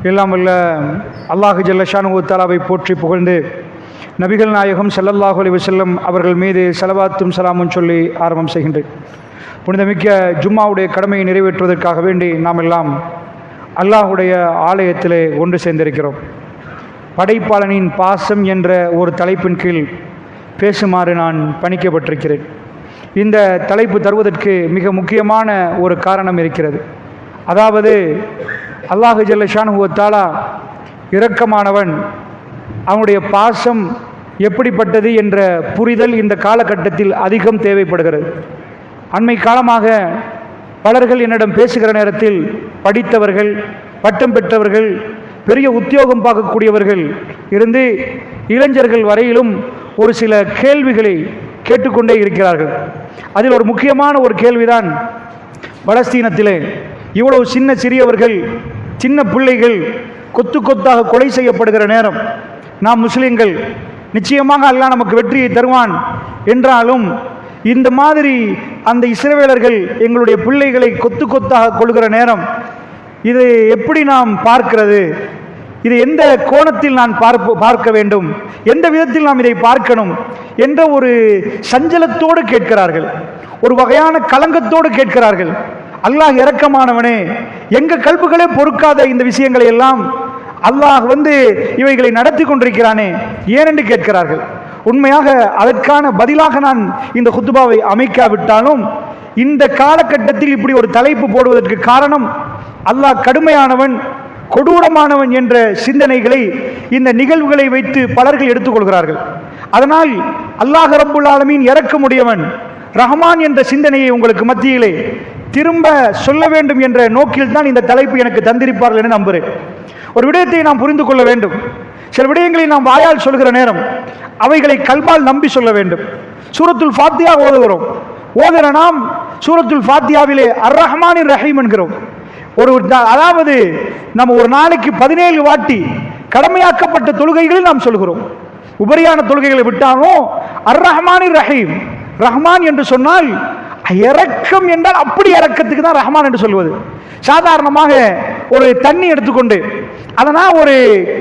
எல்லாம் வல்ல அல்லாஹு ஜல்ல ஷானுஹு தஆலாவை போற்றி புகழ்ந்து நபிகள் நாயகம் ஸல்லல்லாஹு அலைஹி வஸல்லம் அவர்கள் மீது ஸலவாத்தும் ஸலாமும் சொல்லி ஆரம்பம் செய்கின்றேன். புனிதமிக்க ஜும்மாவுடைய கடமையை நிறைவேற்றுவதற்காக வேண்டி நாம் எல்லாம் அல்லாஹுடைய ஆலயத்திலே ஒன்று சேர்ந்திருக்கிறோம். படைப்பாளனின் பாசம் என்ற ஒரு தலைப்பின் கீழ் பேசுமாறு நான் பணிக்கப்பட்டிருக்கிறேன். இந்த தலைப்பு தருவதற்கு மிக முக்கியமான ஒரு காரணம் இருக்கிறது. அதாவது அல்லாஹு ஜல்ல ஷானுஹு தஆலா இரக்கமானவன், அவனுடைய பாசம் எப்படிப்பட்டது என்ற புரிதல் இந்த காலகட்டத்தில் அதிகம் தேவைப்படுகிறது. அண்மை காலமாக பலர்கள் என்னிடம் பேசுகிற நேரத்தில் படித்தவர்கள், பட்டம் பெற்றவர்கள், பெரிய உத்தியோகம் பார்க்கக்கூடியவர்கள் இருந்து இளைஞர்கள் வரையிலும் ஒரு சில கேள்விகளை கேட்டுக்கொண்டே இருக்கிறார்கள். அதில் ஒரு முக்கியமான ஒரு கேள்விதான், பலஸ்தீனத்திலே இவ்வளவு சிறியவர்கள், சின்ன பிள்ளைகள் கொத்து கொத்தாக கொலை செய்யப்படுகிற நேரம், நாம் முஸ்லிம்கள் நிச்சயமாக அல்லாஹ் நமக்கு வெற்றியை தருவான் என்றாலும் இந்த மாதிரி அந்த இஸ்ரவேலர்கள் எங்களுடைய பிள்ளைகளை கொத்து கொத்தாக கொள்கிற நேரம் இது எப்படி நாம் பார்க்கிறது? இது எந்த கோணத்தில் நான் பார்க்க வேண்டும், எந்த விதத்தில் நாம் இதை பார்க்கணும் என்ற ஒரு சஞ்சலத்தோடு கேட்கிறார்கள், ஒரு வகையான கலங்கத்தோடு கேட்கிறார்கள். அல்லாஹ் இரக்கமானவனே, எங்க கல்புகளே பொறுக்காத இந்த விஷயங்களை எல்லாம் அல்லாஹ் இவைகளை நடத்தி கொண்டிருக்கிறானே ஏனென்று கேட்கிறார்கள். உண்மையாக அதற்கான பதிலாக நான் இந்த குத்துபாவை அமைக்காவிட்டாலும் இந்த காலகட்டத்தில் இப்படி ஒரு தலைப்பு போடுவதற்கு காரணம், அல்லாஹ் கடுமையானவன், கொடூரமானவன் என்ற சிந்தனைகளை இந்த நிகழ்வுகளை வைத்து பலர்கள் எடுத்துக்கொள்கிறார்கள். அதனால் அல்லாஹ் ரப்புல் ஆலமீன் இரக்கமுடையவன், ரஹ்மான் என்ற சிந்தனையை உங்களுக்கு மத்தியிலே திரும்ப சொல்ல வேண்டும் என்ற நோக்கில் தான் இந்த தலைப்பு எனக்கு தந்திருப்பார்கள் என நம்புகிறேன். ஒரு விடயத்தை நாம் புரிந்து கொள்ள வேண்டும். சில விடயங்களை நாம் வாயால் சொல்கிற நேரம் அவைகளை கல்பால் நம்பி சொல்ல வேண்டும். சூரத்துல் ஃபாத்தியா ஓதுகிறோம். ஓதுகிற நாம் சூரத்துல் ஃபாத்தியாவிலே அர் ரஹ்மானிர் ரஹீம் என்கிறோம். அதாவது நம்ம ஒரு நாளைக்கு 17 வாட்டி கடமையாக்கப்பட்ட தொழுகைகளை நாம் சொல்கிறோம். உபரியான தொழுகைகளை விட்டாலும் அர் ரஹ்மானிர் ரஹீம், ரஹ்மான் என்று சொன்னால் இரக்கம் என்றால் அப்படி இரக்கத்துக்கு தான் ரஹ்மான் என்று சொல்வது. சாதாரணமாக ஒரு தண்ணி எடுத்துக்கொண்டு அதனால் ஒரு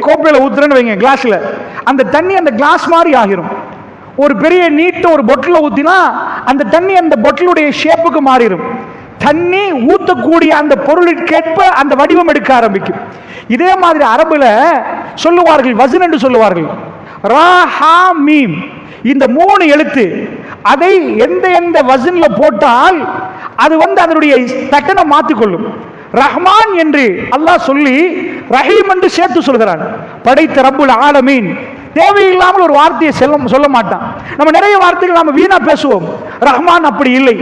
கோப்பையில் ஊத்துறேன்னு வைங்க, கிளாஸ்ல, அந்த தண்ணி அந்த கிளாஸ் மாதிரி ஆகிரும். ஒரு பெரிய நீட்ட ஒரு பொட்டில் ஊத்தினா அந்த தண்ணி அந்த பொட்டிலுடைய ஷேப்புக்கு மாறிடும். தண்ணி ஊத்தக்கூடிய அந்த பொருளுக்கேற்ப அந்த வடிவம் எடுக்க ஆரம்பிக்கும். இதே மாதிரி அரபுல சொல்லுவார்கள், வசன் என்று சொல்லுவார்கள். ரா ஹா மீம், இந்த 3 எழுத்து அதை எந்த எந்த வசன்ல போட்டால் அது அதனுடைய தட்டனை மாற்றிக்கொள்ளும். ரஹ்மான் என்று அல்லாஹ் சொல்லி ரஹீம் என்று சேர்த்து சொல்கிறான். படைத்த ரப்புல் ஆலமீன் தேவையில்லாமல் ஒரு வார்த்தையை சொல்ல மாட்டான். நம்ம நிறைய வார்த்தைகள் நாம வீணா பேசுவோம். ரஹ்மான் அப்படி இல்லை.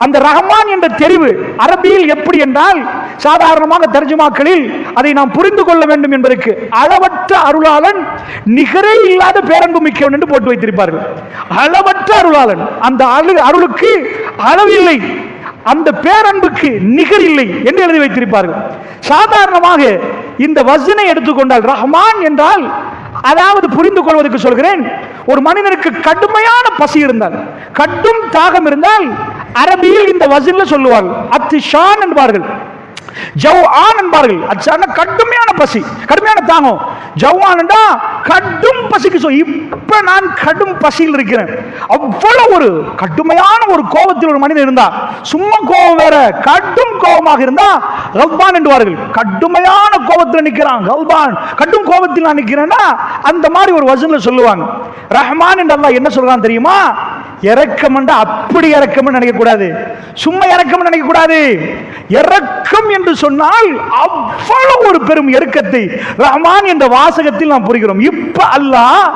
அந்த ரஹ்மான் என்ற தெரிவு அரபியில் எப்படி என்றால், சாதாரணமாக தர்ஜுமாக்களில் அதை நாம் புரிந்து கொள்ள வேண்டும் என்பதற்கு அளவற்ற அருளாளன், நிகரே இல்லாத பேரன்பு மிக்கவன் என்று போட்டு வைத்திருப்பார்கள். அளவற்ற அருளாளன், அந்த அருளுக்கு அளவில்லை, அந்த பேரன்புக்கு நிகர் இல்லை என்று எழுதி வைத்திருப்பார்கள். சாதாரணமாக இந்த வசனை எடுத்துக்கொண்டால் ரஹ்மான் என்றால், அதாவது புரிந்து கொள்வதற்கு சொல்கிறேன், ஒரு மனிதனுக்கு கடுமையான பசி இருந்தால், கடும் தாகம் இருந்தால் அரபியில் இந்த வசனில் சொல்லுவார்கள் அத்திஷான் என்பார்கள், ஜவ்ஆன் என்பார்கள். அச்சான கடுமையான பசி, கடுமையான தாகம். ஜவ்ஆன் என்றா கடும் பசிக்கு இப்ப நான் கடும் பசியில் இருக்கிறேன். அவ்வளவு ஒரு கடுமையான ஒரு கோபத்தில் ஒரு மனிதன் இருந்தா, சும்மா கோபம் வேற, கடும் கோபமாக இருந்தா கல்பான் என்பார்கள். கடுமையான கோபத்தில் நிற்கிறான் கல்பான், கடும் கோபத்தில் நான் நிற்கிறேன்னா அந்த மாதிரி ஒரு வசன்ல சொல்லுவாங்க. ரஹ்மான் என்று அல்லாஹ் என்ன சொல்றான் தெரியுமா? இரக்கம் என்றா அப்படி இரக்கம் நினைக்க கூடாது, சும்மா இரக்கம் நினைக்க கூடாது. இரக்கம் என்று சொன்னால் அவ்வளவு ஒரு பெரும் இரக்கத்தை ரஹ்மான் என்ற வாசகத்தில் நாம் புரிகிறோம். இப்ப அல்லாஹ்,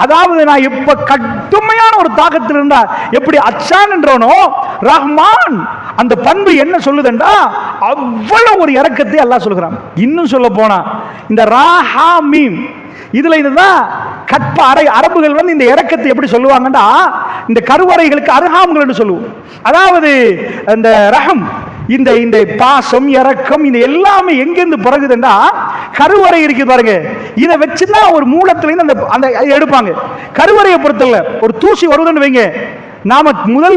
அதாவது நான் இப்ப கடுமையான ஒரு தாக்கத்தில் இருந்தா எப்படி அச்சான் என்றோனோ, ரஹ்மான் அந்த பண்பு என்ன சொல்லுதுண்டா அவ்வளவு ஒரு இரக்கத்தை அல்லாஹ் சொல்கிறான். இன்னும் சொல்ல போனா இந்த ராஹா மீம் இதுல இதுதான் கற்ப அறை. அரபுகள் இந்த இரக்கத்தை எப்படி சொல்லுவாங்கன்னா, இந்த கருவறைகளுக்கு அர்ஹாம்கள் என்று சொல்லுவோம். அதாவது இந்த ரஹம், இந்த இந்த பாசம், இரக்கம், இந்த எல்லாமே எங்கிருந்து பிறகுதுன்னா கருவறை இருக்கு பாருங்க, இதை வச்சுதான் ஒரு மூலத்துல இருந்து அந்த எடுப்பாங்க. கருவறையை பொறுத்தல ஒரு தூசி வருதுன்னு வைங்க, நாம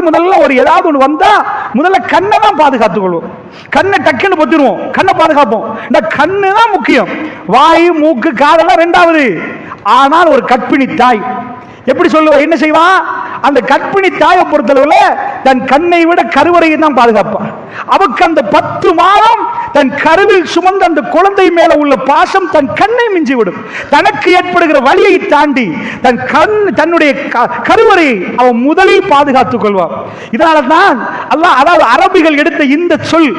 முதல்ல ஒரு ஏதாவது ஒன்று வந்தா முதல்ல கண்ணை தான் பாதுகாத்துக் கொள்வோம். கண்ணை டக்குன்னு பொத்திடுவோம், கண்ணை பாதுகாப்போம். இந்த கண்ணு தான் முக்கியம். வாய் மூக்கு காதெல்லாம் ரெண்டாவது. ஆனால் ஒரு கற்பிணி தாய் எப்படி சொல்லுவா, என்ன செய்வான்? அந்த கற்பிணி தாயை பொறுத்தளவுல தன் கண்ணை விட கருவறையை தான் பாதுகாப்பான். அவக்கு அந்த 10 மாதம் தன் கருவில் சுமந்த அந்த குழந்தை மேல உள்ள பாசம் தன் கண்ணை மிஞ்சி விடும். தனக்கு ஏற்படுகிற வலியை தாண்டி தன்னுடைய கருவறையை அவன் முதலில் பாதுகாத்துக் கொள்வான். இதனால தான் அல்லாஹ், அதாவது அரபிகள் எடுத்த இந்த சொல்,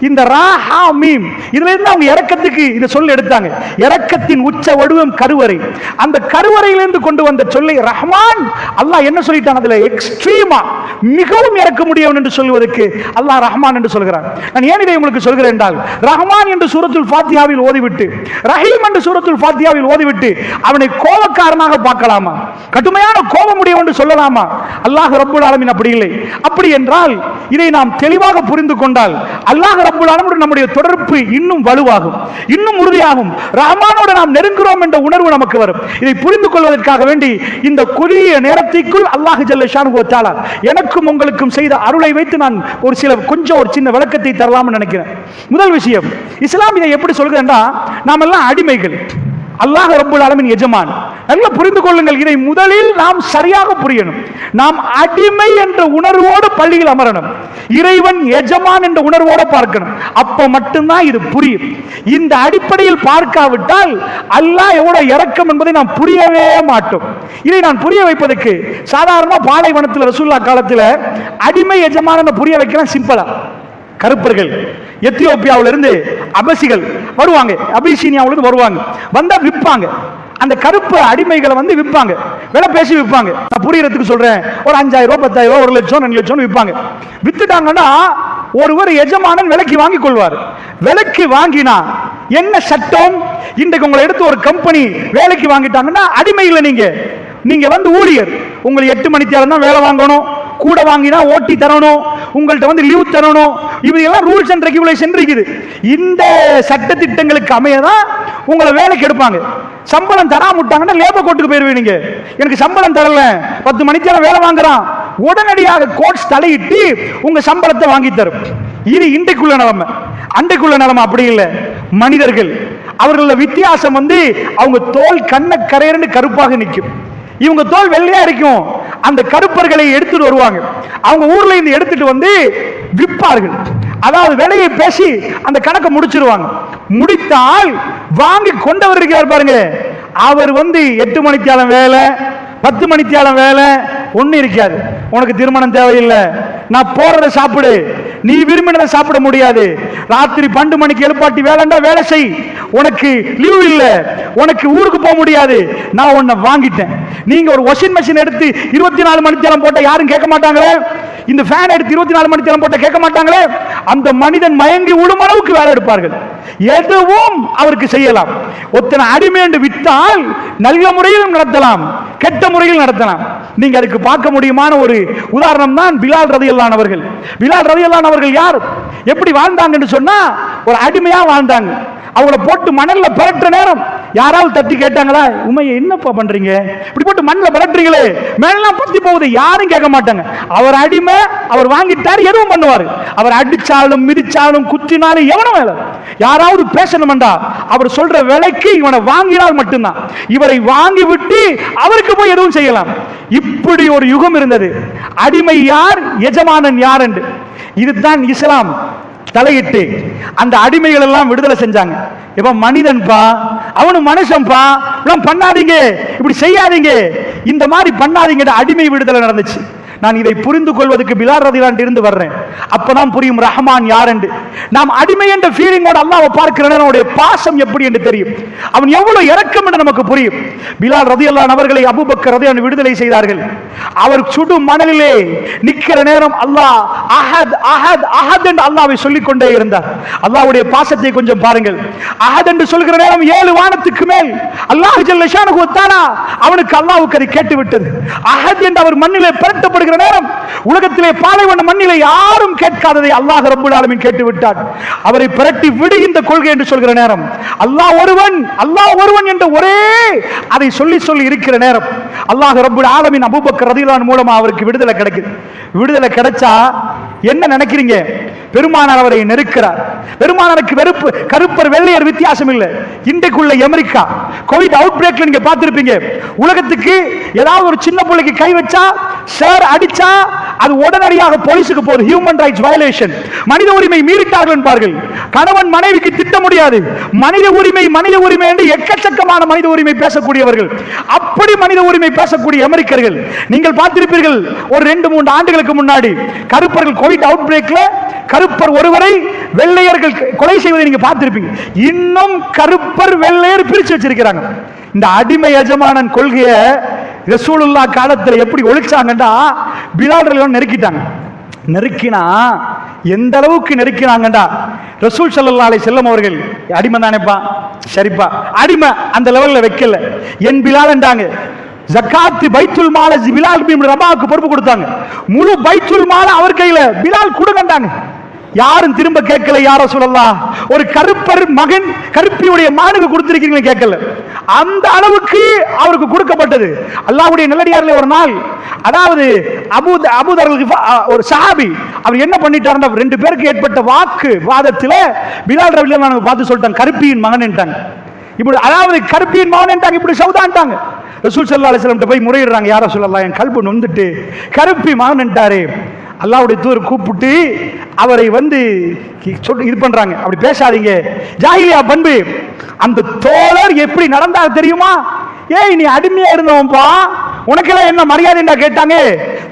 இந்த ரா ஹா மீம், இதுல இருந்து அவங்க இரக்கத்துக்கு இந்த சொல் எடுத்தாங்க. இரக்கத்தின் உச்ச வடிவம் கருவறை. அந்த கருவறையிலிருந்து கொண்டு வந்த சொல்லை ரஹ்மான், அல்லாஹ் என்ன சொல்லிட்டான்? அதுல எக்ஸ்ட்ரீமா மிகவும் இறக்க முடியும் என்று சொல்வதற்கு அல்லாஹ் ரஹ்மான் என்று சொல்கிறான். நான் ஏன் இதை உங்களுக்கு சொல்கிறேன் என்றால், ரஹ்மான் என்று சூரத்துல் ஃபாத்திஹாவில் ஓதிவிட்டு, ரஹீம் என்று சூரத்துல் ஃபாத்திஹாவில் ஓதிவிட்டு அவனை கோபக்காரனாக பார்க்கலாமா? கடுமையான கோபம் உடையவன் என்று சொல்லலாமா? அல்லாஹ் ரப்புல் ஆலமீன் அப்படி இல்லை. அப்படி என்றால் இதை நாம் தெளிவாக புரிந்து கொண்டால் அல்லாஹ் ரப்புல் ஆலமீன் நம்முடைய தொடர்பு இன்னும் வலுவாகும், இன்னும் உறுதியாகும். ரஹ்மானோடு நாம் நெருங்குகிறோம் என்ற உணர்வு நமக்கு வரும். இதை புரிந்து கொள்வதற்காக வேண்டி இந்த குறுகிய நேரத்திற்குள் அல்லாஹ் ஜல்ல ஷானுஹு வ தஆலா எனக்கும் உங்களுக்கும் செய்த அருளை வைத்து நான் ஒரு சின்ன விளக்கத்தை தரலாம்னு நினைக்கிறேன். முதல் விஷயம், இஸ்லாம் இதை எப்படி சொல்கிறேன்னா, நாம் எல்லாம் அடிமைகள், அல்லாஹ் ரப்புல் ஆலமீன் எஜமான். நல்லா புரிந்து கொள்ளுங்கள். இதை முதலில் நாம் சரியாக புரியணும். நாம் அடிமை என்ற உணர்வோடு பள்ளியில் அமரணும். இறைவன் எஜமான் என்ற உணர்வோடு பார்க்கணும். அப்ப மட்டும்தான் இது புரியும். இந்த அடிப்படையில் பார்க்காவிட்டால் அல்லாஹ் எவ்வளவு இரக்கம் என்பதை நாம் புரியவே மாட்டோம். இதை நான் புரிய வைப்பதற்கு சாதாரண பாலைவனத்தில் ரசூலுல்லாஹ் காலத்தில் அடிமை எஜமான புரிய வைக்கிறேன் சிம்பிளா. கருப்பர்கள் எத்தியோப்பியாவில இருந்து அபசிகள் வருவாங்க, அபிசீனியாவிலிருந்து வருவாங்க, வந்தா விற்பாங்க. அந்த கருப்பு அடிமைகளை வந்து விற்பாங்க, விலை பேசி விற்பாங்க. நான் புரியறதுக்கு சொல்றேன். ஒரு 5000 ரூபாய், 10,000 ரூபாய், 1 லட்சம், 2 லட்சம் விற்பாங்க. வித்துட்டாங்கன்னா ஒருவர் எஜமானன் விலைக்கு வாங்கி கொள்வார். விலைக்கு வாங்கினா என்ன சட்டம்? இன்றைக்கு உங்களை எடுத்து ஒரு கம்பெனி வேலைக்கு வாங்கிட்டாங்கன்னா அடிமை இல்லை, நீங்க வந்து ஊழியர். உங்களை 8 மணி நேரம் தான் வேலை வாங்கணும், கூட வாங்கினா ஓட்டி தரணும், உங்கள்கிட்ட வந்து லீவ் தரணும். இவையெல்லாம் ரூல்ஸ் அண்ட் ரெகுலேஷன் இருக்குது. இந்த சட்ட திட்டங்களுக்கு அமையதான் உங்களை வேலைக்கு எடுப்பாங்க. சம்பளம் தராமட்டாங்கன்னா லேபர் கோர்ட்டுக்கு போயிருவீங்க. எனக்கு சம்பளம் தரல, 10 மணிக்கு வேலை வாங்குறான், உடனடியாக கோர்ட்ஸ் தலையிட்டு உங்க சம்பளத்தை வாங்கி தரும். இது இன்றைக்குள்ள நிலைமை. அன்றைக்குள்ள நிலைமை அப்படி இல்லை. மனிதர்கள் அவர்கள வித்தியாசம் வந்து அவங்க தோல் கண்ண கரையர்னு கருப்பாக நிற்கும், இவங்க தோல் வெள்ளையா இருக்கும். அந்த கருப்பர்களை எடுத்துட்டு வருவாங்க, அவங்க ஊர்ல இருந்து எடுத்துட்டு வந்து விற்பார்கள். அதாவது விலையை பேசி அந்த கணக்கை முடிச்சிருவாங்க. முடித்தால் வாங்கி கொண்டவர் இருக்கிறார் பாருங்க, அவர் வந்து 8 மணித்தியாலம் வேலை, 10 மணித்தியாலம் வேலை ஒண்ணு இருக்காது. உனக்கு திருமணம் தேவையில்லை, நான் போறதை சாப்பிடு, நீ விரும்பினதை சாப்பிட முடியாது, ராத்திரி 12 மணிக்கு எழுப்பாட்டி வேலைண்டா வேலை செய், உனக்கு லீவ் இல்லை, உனக்கு ஊருக்கு போக முடியாது, நான் உன்னை வாங்கிட்டேன். நீங்க ஒரு வாஷிங் மெஷின் எடுத்து 24 மணித்தியாலம் போட்ட யாரும் கேட்க மாட்டாங்களே, இந்த ஃபேன் எடுத்து 24 மணித்தியாலம் போட்ட கேட்க மாட்டாங்களே. அந்த மனிதன் மயங்கி விடும் அளவுக்கு வேலை எடுப்பார்கள். எதுவும் அவருக்கு செய்யலாம். ஒத்தனை அடிமை என்று விட்டால் நல்ல முறையில் நடத்தலாம், கெட்ட முறையில் நடத்தலாம். நீங்க அதுக்கு பார்க்க முடியுமான ஒரு உதாரணம் தான் பிலால் ரலியல்லாஹு அன்ஹு அவர்கள். பிலால் ரலியல்லாஹு அன்ஹு அவர்கள் யார், எப்படி வாழ்ந்தாங்கன்னு சொன்னா ஒரு அடிமையா வாழ்ந்தாங்க. அவங்கள போட்டு மணல்ல பரட்டுற நேரம் யாராவது தட்டி கேட்டாங்களா, உமையை என்னப்பா பண்றீங்க, இப்படி போட்டு மண்ணில் பரட்டுறீங்களே, மேலாம் பத்தி போகுது, யாரும் கேட்க மாட்டாங்க. அவர் அடிமை, அவர் வாங்கிட்டார், எதுவும் பண்ணுவார். அவர் அடிச்சாலும் மிதிச்சாலும் குத்தினாலும் எவனும் வேலை. யாராவது பேசணும்டா அவர் சொல்ற விலைக்கு இவனை வாங்கினால் மட்டும்தான், இவரை வாங்கி விட்டு அவருக்கு போய் எதுவும் செய்யலாம். இப்படி ஒரு யுகம் இருந்தது. அடிமை யார், எஜமானன் யார் என்று. இதுதான் இஸ்லாம் தலையிட்டு அந்த அடிமைகள் எல்லாம் விடுதலை செஞ்சாங்க. இப்ப மனிதன் பா, அவனு மனுஷன் பா, பண்ணாதீங்க, இப்படி செய்யாதீங்க, இந்த மாதிரி பண்ணாதீங்க, அடிமை விடுதலை நடந்துச்சு. நான் இதை புரிந்து கொள்வதற்கு பிலால் ரலியல்லாஹு அன்ஹு இருந்து வர்றேன். அப்பதான் புரியும் ரஹ்மான் யார் என்று. நாம் அடிமை என்ற ஃபீலிங்கோட அல்லாஹ்வை பார்க்கிற நேரம் அவனுடைய பாசம் எப்படி என்று தெரியும், அவன் எவ்வளவு இரக்கம் என்று நமக்கு புரியும். பிலால் ரலியல்லாஹு அன்ஹு அவர்களை அபூபக்கர் ரலியல்லாஹு அன்ஹு விடுதலை செய்தார்கள். அவர் சுடு மணலிலே நிற்கிற நேரம் அல்லாஹ் அஹத் அஹத் அஹத் என்று அல்லாஹ்வை சொல்லிக் கொண்டே இருந்தார். அல்லாஹ்வுடைய பாசத்தை கொஞ்சம் பாருங்கள். அஹத் என்று சொல்கிற நேரம் 7 வானத்துக்கு மேல் அல்லாஹ் ஜல்ல ஷானுஹு வ தஆலா அவனுக்கு அல்லாஹ்வுக்கு அதை கேட்டு விட்டது. அஹத் என்று அவர் மண்ணிலே பரட்டப்படுகிற வருகிற நேரம் உலகத்திலே பாலைவன மண்ணிலே யாரும் கேட்காததை அல்லாஹ் ரப்பல் ஆலமீன் கேட்டு விட்டார். அவரை பிரட்டி விடுகின்ற கொள்கை என்று சொல்கிற நேரம் அல்லாஹ் ஒருவன் என்ற ஒரே அதை சொல்லி சொல்லி இருக்கிற நேரம் அல்லாஹ் ரப்பல் ஆலமீன் அபூபக்கர் ரலியல்லாஹு அன்ஹு மூலமா அவருக்கு விடுதலை கிடைக்குது. விடுதலை கிடைச்சா என்ன நினைக்கிறீங்க? பெருமானார் அவரை நெருக்கிறார். பெருமானாருக்கு வெறுப்பு கருப்பர் வெள்ளையர் வித்தியாசம் இல்லை. இன்றைக்குள்ள அமெரிக்கா கோவிட் அவுட் பிரேக்ல நீங்க பார்த்திருப்பீங்க. உலகத்துக்கு ஏதாவது ஒரு சின்ன பிள்ளைக்கு கை வச்சா சார் அடிச்சா அது உடனடியாக போலீஸுக்கு போகுது. ஹியூமன் ரைட்ஸ் வயலேஷன், மனித உரிமை மீறிட்டார்கள் என்பார்கள். கணவன் மனைவிக்கு திட்ட முடியாது. மனித உரிமை என்று எக்கச்சக்கமான மனித உரிமை பேசக்கூடியவர்கள். அப்படி மனித உரிமை பேசக்கூடிய அமெரிக்கர்கள் நீங்கள் பார்த்திருப்பீர்கள். ஒரு 2-3 ஆண்டுகளுக்கு முன்னாடி கருப்பர்கள் கோவிட் அவுட் பிரேக்ல கருப்பர் ஒருவரை வெள்ளையர்கள் கொலை செய்வதை நீங்க பார்த்திருப்பீங்க. இன்னும் கருப்பர் வெள்ளையர் பிரிச்சு வச்சிருக்கிறாங்க. இந்த அடிமை எஜமானன் கொள்கையை ரசூலுல்லாஹ் காலத்தில் எப்படி ஒழிச்சாங்கண்டா பிலால் ரலியல்லாஹு நெருக்கிட்டாங்க. நெருக்கினா எந்த அளவுக்கு நெருக்கினாங்கண்டா ரசூல் ஸல்லல்லாஹு அலைஹி வஸல்லம் அவர்கள் அடிமை தானேப்பா, சரிப்பா அடிமை அந்த லெவல்ல வைக்கல. என் பிலால் என்றாங்க. ஜகாத் பைத்துல் மால பிலால் பின் ரபாவுக்கு பொறுப்பு கொடுத்தாங்க. முழு பைத்துல் மால அவர் கையில பிலால் கொடுங்கண்டாங்க. யாரும் திரும்ப கேட்கல. யார சொல்லலாம், ஒரு கருப்பர் மகன் கருப்பியுடைய மகனுக்கு கொடுத்திருக்கீங்க கேட்கல. அந்த அளவுக்கு அவருக்கு கொடுக்கப்பட்டது. அல்லாஹ்வுடைய நல்லடியார்களே, ஒரு நாள் அதாவது அபூதர் ஒரு சஹாபி அவர் என்ன பண்ணிட்டாருன்னா 2 பேருக்கு ஏற்பட்ட வாக்கு வாதத்தில் பிலால் ரலியல்லாஹு அன்ஹு பார்த்து சொல்லிட்டாங்க கருப்பியின் மகன் என்றாங்க. இப்படி அதாவது கருப்பியின் மகன் என்றாங்க, இப்படி சௌதான்ட்டாங்க. ரசூல் ஸல்லல்லாஹு அலைஹி வஸல்லம் போய் முறையிடுறாங்க. யார சொல்லலாம், என் கல்பு நொந்துட்டு கருப்பி மகன் என்றாரே. அல்லாஹ்வுடைய தூதர் கூப்பிட்டு அவரை இது பண்றாங்க. அப்படி பேசாதீங்க, ஜாஹிலியா பண்பு. அந்த தோழர் எப்படி நடந்தார் தெரியுமா? ஏய், நீ அடிமையா இருந்தவன்பா, உனக்கெல்லாம் என்ன மரியாதை கேட்டாங்க.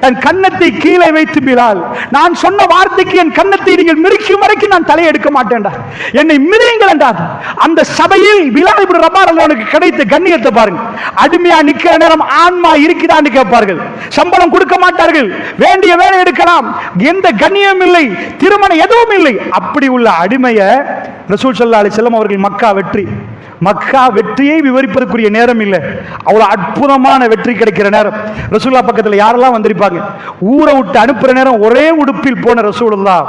தன் கன்னத்தை கீழே வைத்து பிலால், நான் சொன்ன வார்த்தைக்கு என் கன்னத்தை நீங்கள் மிரிக்கும் வரைக்கும் நான் தலையெடுக்க மாட்டேன்டா, என்னை மிரியுங்கள் என்றார். அந்த சபையில் பிலால் இப்னு ரபாஹ் ரலியல்லாஹு கிடைத்த கண்ணியத்தை பாருங்க. அடிமையா நிக்கிற நேரம் ஆன்மா இருக்குதான்னு கேட்பார்கள். சம்பளம் கொடுக்க மாட்டார்கள். வேண்டிய வேலை எடுக்கலாம். எந்த கண்ணியம் இல்லை, திருமணம் எதுவும் இல்லை. அப்படி உள்ள அடிமையை ரசூல் ஸல்லல்லாஹு அலைஹி வஸல்லம் அவர்கள் மக்கா வெற்றியை விவரிப்பதற்குரிய நேரம் இல்லை. அவ்வளவு அற்புதமான வெற்றி கிடைக்கிற நேரம். ரசூலுல்லாஹ் பக்கத்தில் யாரெல்லாம் வந்திருப்பாங்க? ஊரை விட்டு அனுப்புற நேரம் ஒரே உடுப்பில் போன ரசூலுல்லாஹ்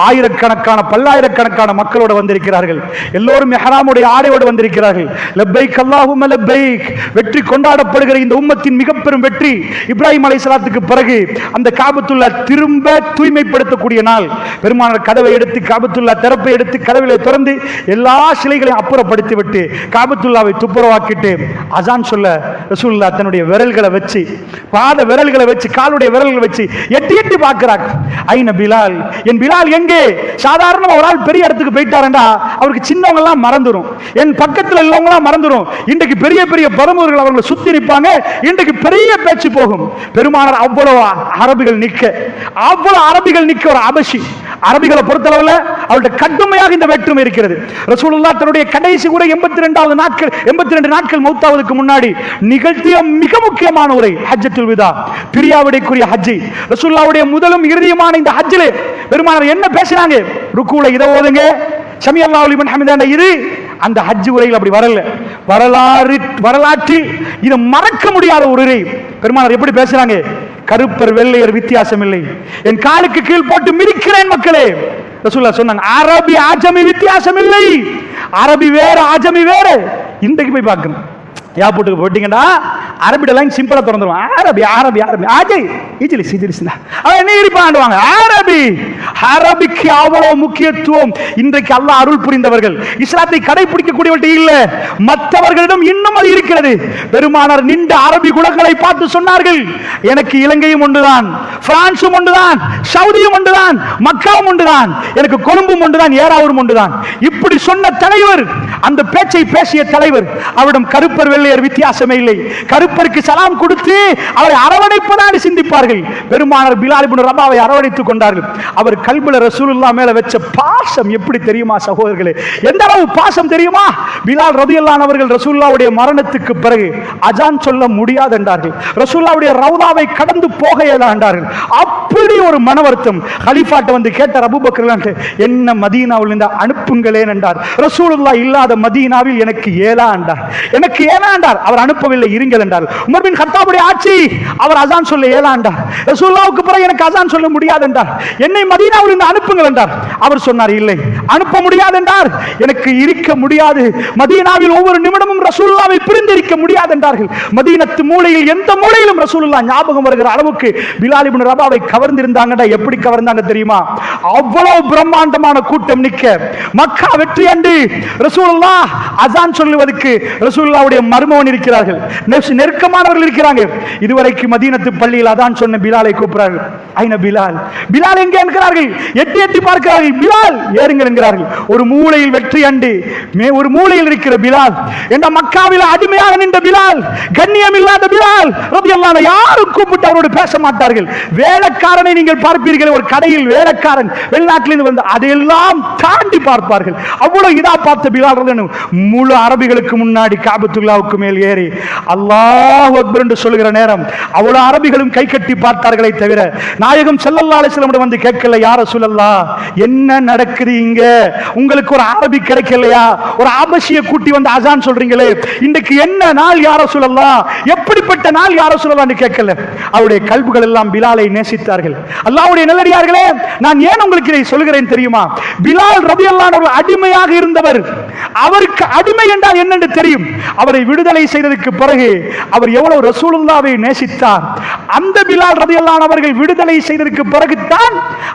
ஆயிரக்கணக்கான பல்லாயிரக்கணக்கான மக்களோடு வந்திருக்கிறார்கள். எல்லோரும் இஹ்ராமுடைய ஆடையோடு வந்திருக்கிறார்கள். லப்பைக் அல்லாஹும்ம லப்பைக், வெற்றி கொண்டாடப்படுகிற இந்த உம்மத்தின் மிக பெரும் வெற்றி. இப்ராஹிம் அலைஹிஸ்ஸலாத்துக்கு பிறகு அந்த காபத்துல்லாஹ் திரும்ப தூய்மைப்படுத்தக்கூடிய நாள். பெருமானார் கதவை எடுத்து காபத்துல்லாஹ் திறப்பை எடுத்து கதவிலே திறந்து எல்லா சிலைகளையும் அப்புறப்படுத்தி விட்டு காபத்துல்லாவை துப்புரவாக்கிட்டு அசான் சொல்ல ரசூலுல்லாஹ் தன்னுடைய விரல்களை வச்சு, பாத விரல்களை வச்சு, காலுடைய விரல்களை வச்சு எட்டி எட்டி பார்க்கிறார். ஐன பிலால், என் பிலால் எங்கே? சாதாரண ஒரு ஆள் பெரிய இடத்துக்கு போயிட்டாருண்டா அவருக்கு சின்னவங்க எல்லாம் மறந்துடும், என் பக்கத்தில் உள்ளவங்க எல்லாம் மறந்துடும். இன்றைக்கு பெரிய பெரிய பிரமுகர்கள் அவர்களை சுத்தி நிற்பாங்க. இன்றைக்கு பெரிய பேச்சு போகும். பெருமானார் அவ்வளவு அரபிகள் நிற்க ஒரு அபஷி. அரபிகளை பொறுத்தளவில் அவருடைய கடுமையாக இந்த வேற்றுமை இருக்கிறது. ரசூலுல்லாஹ் தன்னுடைய கடைசி கூட 82 நாட்கள் மௌத்தாவதுக்கு முன்னாடி நிகழ்த்திய மிக முக்கியமான உரை ஹஜ்ஜத்துல் விதா, பிரியாவிடைக்குரிய ஹஜ்ஜி. ரசூலுல்லாஹ்வுடைய முதலும் இறுதியுமான இந்த ஹஜ்ஜிலே பெருமானார் என்ன பேசினாங்க? ருக்குல இத ஓதுங்க, சமி அல்லாஹு லிமன் ஹமிதா, இது அந்த ஹஜ் உரையில் அப்படி வரல. வரலாற்றில் இது மறக்க முடியாத ஒரு உரை. பெருமானார் எப்படி பேசுறாங்க? கருப்பர் வெள்ளையர் வித்தியாசம் இல்லை, என் காலுக்கு கீழ் போட்டு மிதிக்கிறேன் மக்களே. ரசூலுல்லாஹ் சொன்னாங்க அரபி ஆஜமி வித்தியாசம் இல்லை, அரபி வேற ஆஜமி வேற. இன்றைக்கு போய் பார்க்கணும், ஏர்போர்ட்டுக்கு போயிட்டீங்கன்னா அரபிட லைன் சிம்பிளா திறந்துருவாங்க. அரபி அரபி அரபி ஆஜய் இஜிலி சிஜிலிஸ்னா அவன் என்ன இருப்பாண்டுவாங்க. அரபிக்கு அவ்வளவு முக்கியத்துவம். இன்றைக்கு அல்லாஹ் அருள் புரிந்தவர்கள் இஸ்லாத்தை கடைபிடிக்கக்கூடியவர்கள் இல்ல, மற்றவர்களிடம் இன்னும் அது இருக்கிறது. பெருமானார் நின்ற அரபி குலங்களை பார்த்து சொன்னார்கள், எனக்கு இலங்கையும் ஒன்றுதான், பிரான்சும் ஒன்றுதான், சவுதியும் ஒன்றுதான், மக்காவும் ஒன்றுதான், எனக்கு கொழும்பும் ஒன்றுதான், ஏறாவூரும் ஒன்றுதான். இப்படி சொன்ன தலைவர், அந்த பேச்சை பேசிய தலைவர், அவரிடம் கருப்பர் வெள்ளையர் வித்தியாசமே இல்லை. கருப்பருக்கு சலாம் கொடுத்து அவரை அரவணைப்பதாக சிந்திப்பார்கள். பெருமானார் பிலால் இப்னு ரபாவை அரவணைத்துக் கொண்டார்கள். அவர் கல்புல ரசூலுல்லாஹ் மேல வச்ச பாசம் எப்படி தெரியுமா சகோதரர்களே? எந்த அளவு பாசம் தெரியுமா? பிலால் ரலியல்லாஹு அன்ஹு அவர்கள் ரசூலுல்லாஹ்வுடைய மரணத்துக்கு பிறகு அஜான் சொல்ல முடியாது என்றார்கள். ரசூலுல்லாஹ்வுடைய ரவுதாவை கடந்து போக இயலாது என்றார்கள். அப்படி ஒரு மன வருத்தம். கலீஃபாட்ட வந்து கேட்டார் அபூபக்கர், என்ன மதீனாவில் இருந்து அனுப்புங்களேன் என்றார். ரசூலுல்லாஹ் இல்லாத மதீனாவில் எனக்கு ஏலா என்றார். எனக்கு ஏலா வேணாண்டார், அவர் அனுப்பவில்லை, இருங்கள் என்றார். உமர் பின் கத்தாபுடைய ஆட்சி, அவர் அசான் சொல்ல ஏலாண்டார். ரசூலுல்லாஹ்வுக்கு பிறகு எனக்கு அசான் சொல்ல முடியாது என்றார். என்னை மதீனாவில் இருந்து அனுப்புங்கள் என்றார். அவர் சொன்னார், இல்லை அனுப்ப முடியாது என்றார். எனக்கு இருக்க முடியாது, மதீனாவில் ஒவ்வொரு நிமிடமும் ரசூலுல்லாஹ்வை பிரிந்திருக்க முடியாது என்றார்கள். மதீனத்து மூலையில் எந்த மூலையிலும் ரசூலுல்லாஹ் ஞாபகம் வருகிற அளவுக்கு பிலால் இப்னு ரபாவை கவர்ந்திருந்தாங்கடா. எப்படி கவர்ந்தாங்க தெரியுமா? அவ்வளவு பிரம்மாண்டமான கூட்டம் நிக்க, மக்கா வெற்றி அன்று ரசூலுல்லாஹ் அசான் சொல்லுவதற்கு ரசூலுல்லாஹ்வுடைய மருமகன் இருக்கிறார்கள், நெருக்கமானவர்கள் இருக்கிறாங்க. இதுவரைக்கும் மதீனத்து பள்ளியில் அதான் சொன்ன பிலாலை கூப்பிடுறார்கள். ஐன பிலால், பிலால் எங்கே என்கிறார்கள். எட்டி எட்டி பார்க்கிறார்கள். பிலால் ஏறுங்கள் என்கிறார்கள். ஒரு மூலையில் வெற்றி அண்டு ஒரு மூலையில் இருக்கிற பிலால், என்ற மக்காவில் அடிமையாக நின்ற பிலால், கண்ணியம் இல்லாத பிலால் ரலியல்லாஹு அன்ஹு, யாரும் கூப்பிட்டு அவரோடு பேச மாட்டார்கள். வேலைக்காரனை நீங்கள் பார்ப்பீர்கள், ஒரு கடையில் வேலைக்காரன் வெளிநாட்டிலிருந்து வந்து அதையெல்லாம் தாண்டி பார்ப்பார்கள். அவ்வளவு இதா பார்த்த பிலால் முழு அரபிகளுக்கு முன்னாடி காபத்துல்லாவுக்கு மேல் ஏறி அல்லாஹ் அக்பர் என்று சொல்லுகிற நேரம் அவ்வளவு அரபிகளும் கை கட்டி பார்த்தார்களே தவிர நாயகம் ஸல்லல்லாஹு அலைஹி வஸல்லம் வந்து கேட்கல, யா ரசூலல்லாஹ் என்ன நடக்குது இங்க? உங்களுக்கு ஒரு அரபி கிடைக்கலையா? ஒரு ஆபசிய கூட்டி வந்து அசான் சொல்றீங்களே, இன்றைக்கு என்ன நாள் யா ரசூலல்லாஹ்? எப்படிப்பட்ட நாள் யா ரசூலல்லாஹ்னு கேட்கல. அவருடைய கல்புகள் எல்லாம் பிலாலை நேசித்தார்கள். அல்லாஹ்வுடைய நல்லடியார்களே, நான் ஏன் உங்களுக்கு இதை சொல்கிறேன் தெரியுமா? பிலால் ரலியல்லாஹு அன்ஹு அடிமையாக இருந்தவர். அவருக்கு அடிமை என்றால் என்னென்று தெரியும். அவரை விடுதலை செய்ததற்கு பிறகு அவர் எவ்வளவு ரசூலுல்லாஹ்வை நேசித்தார். அந்த பிலால் ரலியல்லாஹு அன்ஹு அவர்கள் விடுதலை செய்ததற்கு பிறகு தான்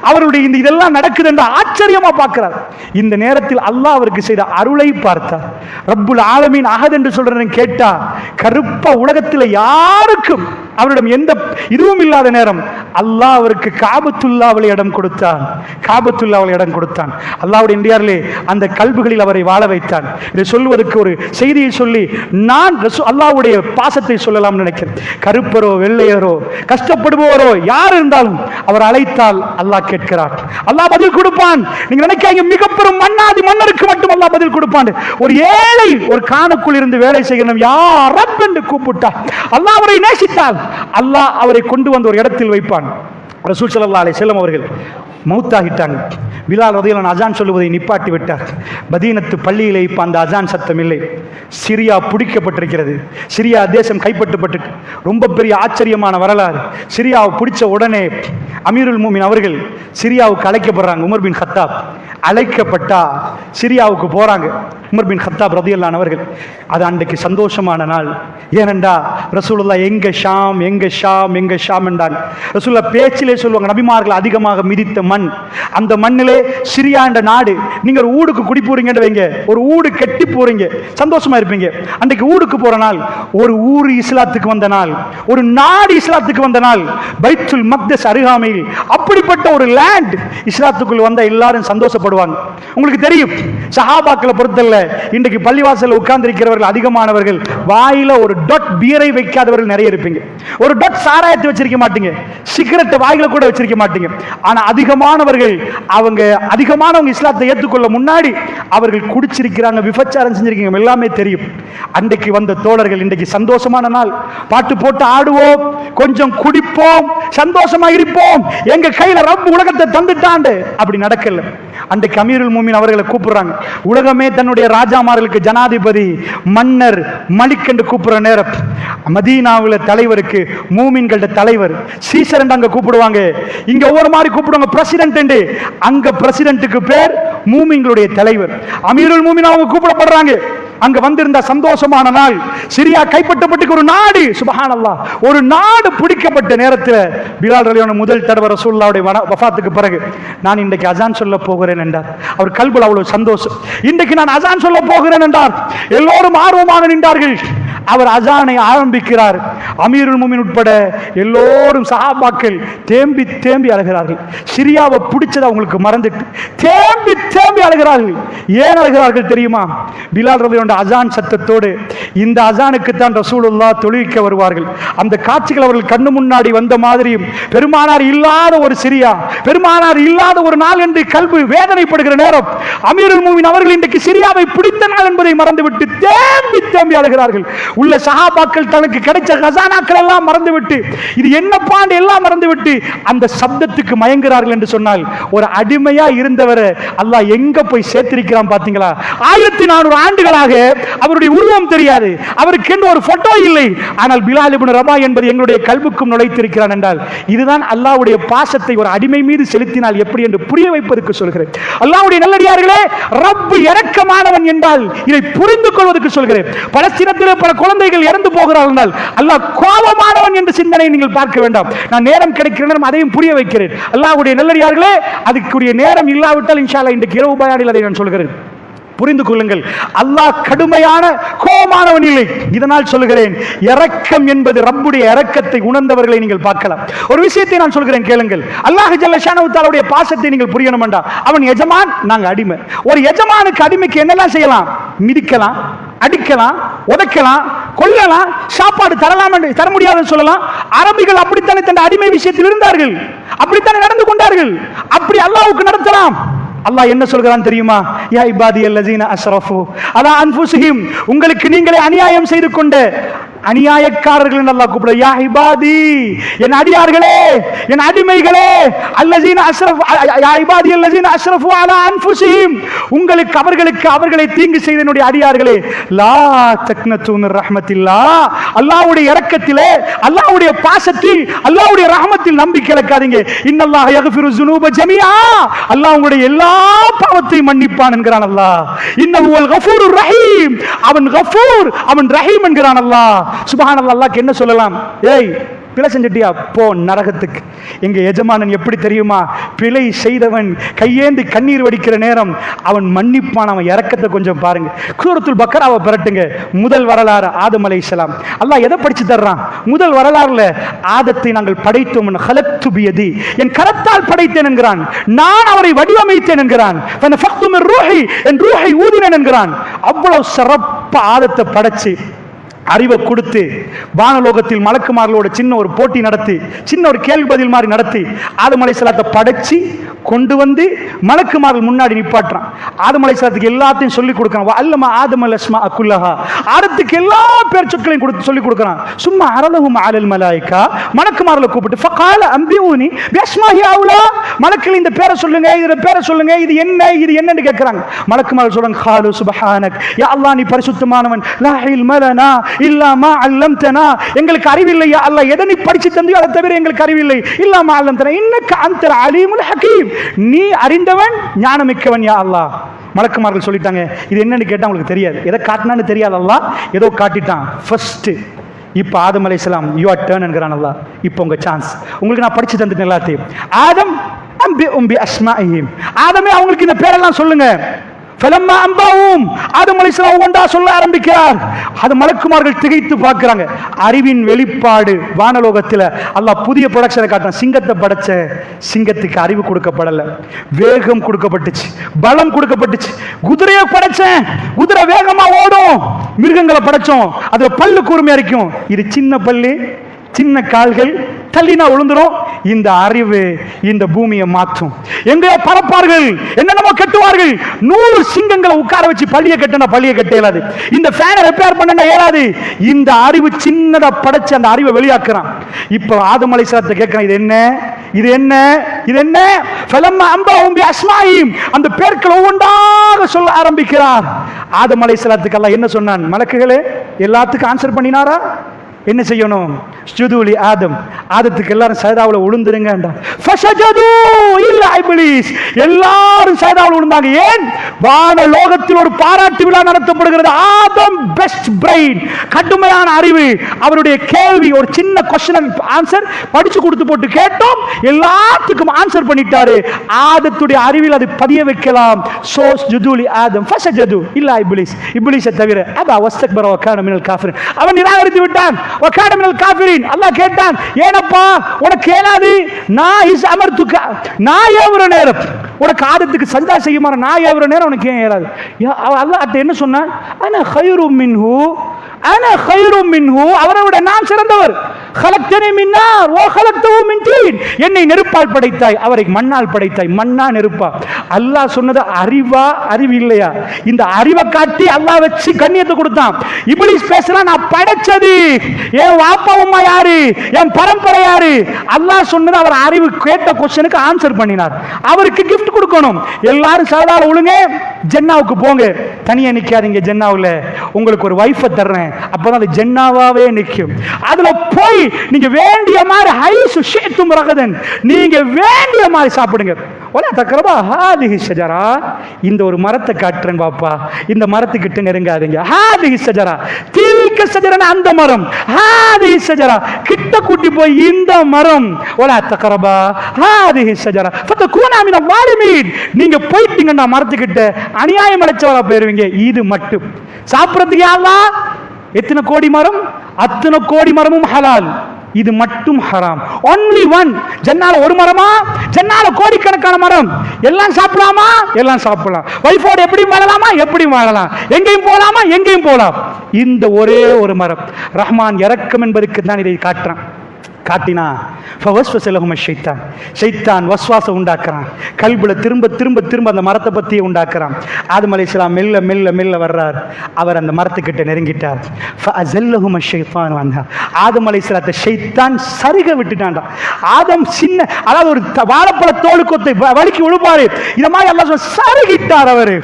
அவருடைய இந்த இதெல்லாம் நடக்குது என்று ஆச்சரியமா பார்க்கிறார். இந்த நேரத்தில் அல்லாஹ் அவருக்கு செய்த அருளை பார்த்தார். ரப்புல் ஆலமீன் அஹத் என்று சொல்றேன் கேட்டா, கருப்ப உலகத்தில் யாருக்கும் அவரிடம் எந்த இதுவும் இல்லாத நேரம் அல்லாஹ் அவருக்கு காபத்துல்லாஹ்வில் இடம் கொடுத்தான். காபத்துல்லாஹ்வில் இடம் கொடுத்தான். அல்லாஹ்வுடைய இந்தியாரிலே அந்த கல்புகளில் அவரை வாழ வைத்தான். இதை சொல்வதற்கு ஒரு செய்தியை சொல்லி நான் அல்லாஹ்வுடைய பாசத்தை சொல்லலாம் நினைக்கிறேன். கருப்பரோ வெள்ளையரோ கஷ்டப்படுபவரோ யார் இருந்தாலும் அவர் அழைத்தால் அல்லாஹ் கேட்கிறார், அல்லாஹ் பதில் கொடுப்பான். நீங்க நினைக்காங்க மிக பெரும் மன்னாதி மன்னருக்கு மட்டும் அல்லாஹ் பதில் கொடுப்பான். ஒரு ஏழை ஒரு காணுக்குள் இருந்து வேலை செய்யணும் யார் என்று கூப்பிட்டா அல்லாஹ் அவரை நேசித்தால் அல்லாஹ் அவரை கொண்டு வந்து ஒரு இடத்தில் வைப்பான். ரசூல் ஸல்லல்லாஹு அலைஹி வஸல்லம் அவர்கள் மௌத்தாகிட்டாங்க. பிலால் ரலியல்லாஹு அன்ஹு அசான் சொல்லுவதை நிப்பாட்டி விட்டார். மதீனத்து பள்ளியிலே இப்ப அந்த அசான் சத்தம் இல்லை. சிரியா பிடிக்கப்பட்டிருக்கிறது. சிரியா தேசம் கைப்பற்றப்பட்டு ரொம்ப பெரிய ஆச்சரியமான வரலாறு. சிரியாவை பிடிச்ச உடனே அமீருல் மூமின் அவர்கள் சிரியாவுக்கு அழைக்கப்படுறாங்க. உமர் பின் கத்தாப் அழைக்கப்பட்டா சிரியாவுக்கு போறாங்க. உமர் பின் கத்தாப் ரலியல்லாஹு அன்ஹு அவர்கள் அது அன்றைக்கு சந்தோஷமான நாள். ஏனென்றா ரசூலுல்லாஹ் எங்க ஷாம் எங்க ஷாம் எங்க ஷாம் என்றான். ரசூலுல்லாஹ் பேச்சிலே சொல்லுவாங்க, நபிமார்கள் அதிகமாக மிதித்த மண் அந்த மண்ணிலே சிரியா என்ற நாடு. நீங்க ஒரு ஊருக்கு குடி போறீங்கன்னு வைங்க, ஒரு ஊடு கட்டி போறீங்க, சந்தோஷமா இருப்பீங்க. அன்றைக்கு ஊருக்கு போற நாள், ஒரு ஊர் இஸ்லாத்துக்கு வந்த நாள், ஒரு நாடு இஸ்லாத்துக்கு வந்த நாள், பைத்துல் மக்தஸ் அருகாமையில் அப்படிப்பட்ட ஒரு லேண்ட் இஸ்லாத்துக்குள் வந்த எல்லாரும் சந்தோஷப்படுவாங்க. உங்களுக்கு தெரியும், சஹாபாக்களை பொறுத்தல்ல இன்றைக்கு பள்ளிவாசல் உட்கார்ந்து இருக்கிறவர்கள் அதிகமானவர்கள் வாயில ஒரு டொட் பியரை வைக்காதவர்கள் நிறைய இருப்பீங்க. ஒரு டொட் சாராயத்தை வச்சிருக்க மாட்டீங்க, சிகரெட் வாயில கூட வச்சிருக்க மாட்டீங்க. ஆனா அதிகமானவர்கள் அதிகமானவங்க இஸ்லாத்தை ஏற்றுக்கொள்ள முன்னாடி அவர்கள் குடிச்சிருக்கிறாங்க, விபச்சாரம் செஞ்சிருக்கீங்க, எல்லாமே தெரியும். அன்றைக்கு வந்த தோழர்கள் இன்றைக்கு சந்தோஷமான நாள், பாட்டு போட்டு ஆடுவோம், கொஞ்சம் குடிப்போம், சந்தோஷமா இருப்போம், எங்க கையில ரப்பு உலகத்தை தந்துட்டாண்டு. அப்படி நடக்கல. அன்றைக்கு அமீருல் மூமின் அவர்களை கூப்பிடுறாங்க. உலகமே தன்னுடைய ராஜாமார்களுக்கு ஜனாதிபதி மன்னர் மலிக் என்று கூப்பிடுற நேரம் மதீனாவுல தலைவருக்கு மூமின்களோட தலைவர் சீசர் என்று அங்க கூப்பிடுவாங்க. இங்க ஒவ்வொரு மாதிரி கூப்பிடுவாங்க பிரசிடென்ட் என்று. அங்க பிரசிடென்ட்டுக்கு பேர் மூமின்களுடைய தலைவர். அமீருல் மூமின் அவங்க கூப்பிடப்படுறாங்க. அங்க வந்திருந்த சந்தோஷமான நாள். சிரியா கைப்பற்றப்பட்டு ஒரு நாடு, சுப்ஹானல்லாஹ், ஒரு நாடு பிடிக்கப்பட்ட நேரத்தில் பிலால் ரலியல்லாஹு அன்ஹு முதல் தடவை ரசூலுல்லாஹ்வுடைய வஃபாத்துக்கு பிறகு நான் இன்றைக்கு அசான் சொல்ல போகிறேன் என்றார். அவர் கல்புல அவ்வளவு சந்தோஷம். இன்றைக்கு நான் அசான் சொல்ல போகிறேன் என்றார். எல்லோரும் ஆர்வமாக நின்றார்கள். அவர் அசானை ஆரம்பிக்கிறார். அமீருல் மூமின் உட்பட எல்லோரும் சஹாபாக்கள் தேம்பி தேம்பி அழுகிறார்கள். சிரியாவை பிடிச்சது அவங்களுக்கு மறந்துட்டு தேம்பி தேம்பி அழுகிறார்கள். ஏன் அழுகிறார்கள் தெரியுமா? பிலால் ரலியல்லாஹு அன்ஹு அசான் சத்தத்தோடு இந்த அசானுக்கு தான் ரசூலுல்லாஹ் தொழுவிக்க வருவார்கள். அந்த காட்சிகள் அவர்கள் கண்ணு முன்னாடி வந்த மாதிரியும், பெருமானார் இல்லாத ஒரு சிரியா, பெருமானார் இல்லாத ஒரு நாள் என்று கல்வி வேதனைப்படுகிற நேரம் அமீருல் மூமின் அவர்கள் இன்றைக்கு சிரியாவை பிடித்த நாள் என்பதை மறந்துவிட்டு தேம்பி தேம்பி அழுகிறார்கள். உள்ள சஹாபாக்கள் தனக்கு கிடைச்ச ஹியானாக்கள் எல்லாம் மறந்துவிட்டு இது என்ன பாண்டு எல்லாம் மறந்துவிட்டு அந்த சப்தத்துக்கு மயங்குகிறார்கள் என்று சொன்னால் ஒரு அடிமையா இருந்தவரை அல்லாஹ் எங்க போய் சேர்த்திருக்கிறான் பாத்தீங்களா? 1400 ஆண்டுகளாக அவருடைய உருவம் தெரியாது, அவருக்கு என்று ஒரு போட்டோ இல்லை. ஆனால் பிலால் இப்னு ரபா என்பது எங்களுடைய கல்புக்கும் நுழைத்திருக்கிறான் என்றால் இதுதான் அல்லாஹ்வுடைய பாசத்தை ஒரு அடிமை மீது செலுத்தினால் எப்படி என்று புரிய வைப்பதற்கு சொல்கிறேன். அல்லாஹ்வுடைய நல்லடியார்களே, ரப் இரக்கமானவன் என்றால் இதை புரிந்து கொள்வதற்கு சொல்கிறேன். பலஸ்தீனத்தில் பல குழந்தைகள் இறந்து போகிறார்கள் என்றால் அல்லாஹ் கோபமானவன் என்ற சிந்தனை நீங்கள் பார்க்க வேண்டாம். நான் நேரம் கிடைக்கிற நேரம் அதையும் புரிய வைக்கிறேன். அல்லாஹ்வுடைய நல்லடியார்களே, அதுக்குரிய நேரம் இல்லாவிட்டால் இன்ஷா அல்லாஹ் இன்றைக்கு இரவு பயானில் அதை நான் சொல்கிறேன். புரிந்து கொள்ளுங்கள், அல்லாஹ் கடுமையான கோபமானவன் இல்லை. இதனால் சொல்லுகிறேன், இரக்கம் என்பது ரப்புடைய இரக்கத்தை உணர்ந்தவர்களை நீங்கள் பார்க்கலாம். ஒரு விஷயத்தை நான் சொல்கிறேன் கேளுங்கள். அல்லாஹ் ஜல்ல ஷானஹு தஆலாவுடைய பாசத்தை நீங்கள் புரியணும் என்றால் அவன் எஜமான், நாங்க அடிமை. ஒரு எஜமானுக்கு அடிமைக்கு என்னெல்லாம் செய்யலாம்? மிதிக்கலாம், அடிக்கலாம், உதைக்கலாம், கொல்லலாம், சாப்பாடு தரலாம் என்று தர முடியாதுன்னு சொல்லலாம். அரபிகள் அப்படித்தானே தன் அடிமை விஷயத்தில் இருந்தார்கள், அப்படித்தானே நடந்து கொண்டார்கள். அப்படி அல்லாஹ்வுக்கு நடத்தலாம். அல்லாஹ் என்ன சொல்கிறான் தெரியுமா? யா இபாதியல்லதீன அஸ்ரஃபு அலா அன்ஃபுஸிஹிம், உங்களுக்கு நீங்களே அநியாயம் செய்து கொண்ட அநியாயக்காரர்கள் என்று அல்லாஹ் கூப்பிடுறார். யா இபாதி, என் அடியார்களே, என் அடிமைகளே, அல்லதீன அஸ்ரஃபு யா இபாதியல்லதீன அஸ்ரஃபு அலா அன்ஃபுஸிஹிம், உங்களுக்கு அவர்களை தீங்கு செய்த என்னுடைய அடியார்களே, லா தக்னது மிர் ரஹ்மத்தில்லாஹ், அல்லாஹ்வுடைய இரக்கத்திலே, அல்லாஹ்வுடைய பாசத்தில், அல்லாஹ்வுடைய ரஹ்மத்தில் நம்பிக்கை இழக்காதீங்க. இன்னல்லாஹ யக்ஃபிரு ஸுனூப ஜமீஆ, அல்லாஹ் உங்களுடைய எல்லா பாவத்தையும் மன்னிப்பான் என்கிறான் அல்லாஹ். இன்னஹுல் கஃபூருர் ரஹீம், அவன் கஃபூர், அவன் ரஹீம் என்கிறான் அல்லாஹ். சுப்ஹானல்லாஹ். அல்லாஹ்க்கு என்ன சொல்லலாம்? ஏய் பிழை செஞ்சிட்டியா, போ நரகத்துக்கு. எங்க எஜமானன் எப்படி தெரியுமா? பிழை செய்தவன் கையேந்தி கண்ணீர் வடிக்கிற நேரம் அவன் மன்னிப்பான். அவன் இரக்கத்தை கொஞ்சம் பாருங்க. சூரத்துல் பக்கராவை பெறட்டுங்க. முதல் வரலாறு ஆதம் அலைஹிஸ்ஸலாம். அல்லாஹ் எதை படிச்சு தர்றான்? முதல் வரலாறுல ஆதத்தை நாங்கள் படைத்தோம், ஹலக்து பியதி, என் கரத்தால் படைத்தேன் என்கிறான். நான் அவரை வடிவமைத்தேன் என்கிறான். ஃபனஃபக்து மிர் ரூஹி, என் ரூஹை ஊதினேன் என்கிறான். அவ்வளவு சிறப்பா ஆதத்தை படைச்சு அறிவை கொடுத்து வானலோகத்தில் மலக்குமார்களோட சின்ன ஒரு போட்டி நடத்தி, சின்ன ஒரு கேள்வி பதில் மாதிரி நடத்தி ஆதம் அலைஹிஸ்ஸலாத்தை படைச்சு கொண்டு வந்து மலக்குமார்கள் முன்னாடி நிப்பாட்டுறான். ஆதம் அலைஹிஸ்ஸலாத்துக்கு எல்லாத்தையும் சொல்லி கொடுக்கறான். அல்லமா ஆதம் அல்-அஸ்மா குல்லஹா, ஆதத்துக்கு எல்லா பேர் சொற்களையும் கொடுத்து சொல்லி கொடுக்கறான். சும்மா அரலஹும் அலல் மலாயிகா, மலக்குமார்களை கூப்பிட்டு ஃபகால அம்பியூனி பிஸ்மாஹி அவுலா, மலக்குகள் இந்த பேரை சொல்லுங்க, இதோட பேரை சொல்லுங்க, இது என்ன இது என்னன்னு கேட்கறாங்க. மலக்குமார்கள் சொல்றாங்க, காலு சுப்ஹானக், யா அல்லாஹ் நீ பரிசுத்தமானவன், லா இல்ம லனா இல்லா மா அல்லம்தனா, எங்களுக்கு அறிவில்லை யா அல்லாஹ், எதை நீ படிச்சு தந்தியோ அதை தவிர எங்களுக்கு அறிவில்லை. இல்லா மா அல்லம்தனா இன்னக அன்தல் அலீமுல் ஹகீம், நீ அறிந்தவன் ஞானமிக்கவன் யா அல்லாஹ். மலக்குமார்கள் சொல்லிட்டாங்க, இது என்னன்னு கேட்டா உங்களுக்கு தெரியாது, எதை காட்டினான்னு தெரியாது. அல்லாஹ் ஏதோ காட்டிட்டான். ஃபர்ஸ்ட் இப்போ ஆதம் அலைஹிஸ்ஸலாம் யுவர் டர்ன் என்கிறான் அல்லாஹ். இப்போ உங்க சான்ஸ், உங்களுக்கு நான் படிச்சு தந்துட்டேன் எல்லாத்தையும். ஆதம் அம்பி அஸ்மாஇஹிம், ஆதமே அவங்களுக்கு இந்த பேரெல்லாம் சொல்லுங்க. ஃபலம்மா அம்பாவும், ஆதம் அலைஹிஸ்ஸலாம் ஒன்றா சொல்ல ஆரம்பிக்கிறார். அது மலக்குமார்கள் திகைத்து பார்க்கிறாங்க. அறிவின் வெளிப்பாடு வானலோகத்தில் அல்லாஹ் புதிய ப்ரொடக்ஷனை காட்டான். சிங்கத்தை படைச்ச, சிங்கத்துக்கு அறிவு கொடுக்கப்படல, வேகம் கொடுக்கப்பட்டுச்சு, பலம் கொடுக்கப்பட்டுச்சு. குதிரையை படைச்சேன், குதிரை வேகமா ஓடும். மிருகங்களை படைச்சோம், அதுல பல்லு கூர்மையா இருக்கும். இது சின்ன பல்லு, சின்ன கால்கள், தள்ளினா விழுந்துரும். இந்த அறிவு இந்த பூமியை மாற்றும். எங்க பறப்பார்கள், என்னென்னமோ கட்டுவார்கள். 100 சிங்கங்களை உட்கார வச்சு பள்ளியை கட்டினா பள்ளியை கட்ட இயலாது. இந்த ஃபேனை ரிப்பேர் பண்ண இயலாது. இந்த அறிவு சின்னதா படைச்சு அந்த அறிவை வெளியாக்குறான். இப்ப ஆதம் அலைஹிஸ்ஸலாத்தை கேட்கிறான், இது என்ன, இது என்ன, இது என்ன? ஃபலம்மா அம்பாஹும் பிஅஸ்மாஇஹிம், அந்த பேர்கள் ஒவ்வொன்றாக சொல்ல ஆரம்பிக்கிறார். ஆதம் அலைஹிஸ்ஸலாத்துக்கு அல்லாஹ் என்ன சொன்னான்? மலக்குகளே எல்லாத்துக்கும் ஆன்சர் பண்ணினாரா? என்ன செய்யணும்? சுஜூது ஆதம், ஆதத்துக்கு எல்லாரும் சஜதாவுல விழுந்துருங்க. ஃபஸஜது இல்லா இப்லீஸ், எல்லாரும் சஜதாவுல விழுந்தாங்க. ஏன்? வானலோகத்தில் ஒரு பாராட்டு விழா நடத்தப்படுகிறது. ஆதம் பெஸ்ட் பிரெயின், கடுமையான அறிவு. அவருடைய கேள்வி ஒரு சின்ன क्वेश्चन ஆன்சர் படிச்சு கொடுத்து போட்டு கேட்டோம், எல்லாத்துக்கும் ஆன்சர் பண்ணிட்டாரு. ஆதத்துடைய அறிவில் அது பதிய வைக்கலாம். சோஸ் ஜுதுலி ஆதம் ஃபஸஜது இல்லா இப்லீஸ், இப்லீஸை தவிர அபா வஸ்தக்பர வகான மினல் காஃபிரின், அவன் நிராகரித்து விட்டான். வகான மினல் காஃபிரின், அல்லாஹ் கேட்டான், ஏனப்பா உனக்கு ஏலாது? நான் இஸ் அமர்துக, நான் ஏவுற நேரம் உனக்கு ஆதத்துக்கு சஜதா செய்யுமாறு நான் ஏவுற நேரம் உனக்கு ஏன் ஏலாது? அல்லாஹ் என்ன சொன்னான்? அன கைரும் மின்ஹு, அன கைரும் மின்ஹு, அவரை விட நான் சிறந்தவர். خلقتني من نار وخلقته من طين. என்னை நெருப்பால் படைத்தாய், அவரை மண்ணால் படைத்தாய். மண்ணா நெருப்பா? அல்லாஹ் சொன்னது அறிவா அறிவு இல்லையா? இந்த அறிவை காட்டி அல்லாஹ் வச்சு கண்ணியத்தை கொடுத்தான். இப்லீஸ் பேசுறான், நான் படைச்சது என் வாப்பா அம்மா யாரு, என் பரம்பரை யாரு? அல்லாஹ் சொன்னது அவர் அறிவு கேட்ட क्वेश्चனுக்கு ஆன்சர் பண்ணினார். அவருக்கு gift கொடுக்கணும். எல்லாரும் சாதாரண ஒழுங்க ஜன்னாவுக்கு போங்க, தனியா நிக்காதீங்க. ஜன்னாவுல உங்களுக்கு ஒரு வைஃபை தர்றேன், அப்பதான் அது ஜன்னாவாவே நிக்கும். அதுல போய் நீங்க வேண்டிய மாதிரி ஹைசு ஷேத்தும் ரகதன், நீங்க வேண்டிய மாதிரி சாப்பிடுங்க. ஒலா தக்ரபா ஹாதிஹி ஷஜரா, இந்த ஒரு மரத்தை காட்டுறேன் பாப்பா, இந்த மரத்துக்கிட்ட நெருங்காதீங்க. ஹாதிஹி ஷஜரா, தில்க ஷஜரா, அந்த மரம். ஹாதிஹி ஷஜரா, கிட்ட கூட்டி போய் இந்த மரம். ஒலா தக்ரபா ஹாதிஹி ஷஜரா ஃபதகூனா மினல் வாலிமீன், நீங்க போயிட்டீங்கன்னா மரத்துக்கிட்ட அநியாயம் அழைச்சவரா போயிருவீங்க. இது மட்டும் சாப்பிடுறதுக்கு அல்லாஹ் எத்தனை கோடி மரம், அத்தனை கோடி மரமும் ஹலால், இது மட்டும் ஹராம். Only one. ஜன்னால ஒரு மரமா, ஜன்னால கோடிக்கணக்கான மரம். எல்லாம் சாப்பிடலாமா? எல்லாம் சாப்பிடலாம். வைஃபோட எப்படி வாழலாமா? எப்படி வாழலாம். எங்கேயும் போலாமா? எங்கேயும் போலாம். இந்த ஒரே ஒரு மரம். ரஹ்மான் இரக்கம் என்பதற்கு தான் இதை காட்டுறான். காட்டினா ஷைத்தான் வஸ்வாசம் உண்டாக்குறான். கல்புல திரும்ப திரும்ப திரும்ப அந்த மரத்தை பற்றியே உண்டாக்குறான். ஆதம் அலைஹிஸ்ஸலாம் மெல்ல மெல்ல மெல்ல வர்றார். அவர் அந்த மரத்துக்கிட்ட நெருங்கிட்டார். ஆதம் அலைஹிஸ்ஸலாத்தை ஷைத்தான் சருக விட்டுட்டான்டா. ஆதம் சின்ன, அதாவது ஒரு வாழைப்பழ தோல் கொத்தை வலிக்கு விழுப்பாரு, இத மாதிரி அல்லாஹ் சருகிட்டார். அவரு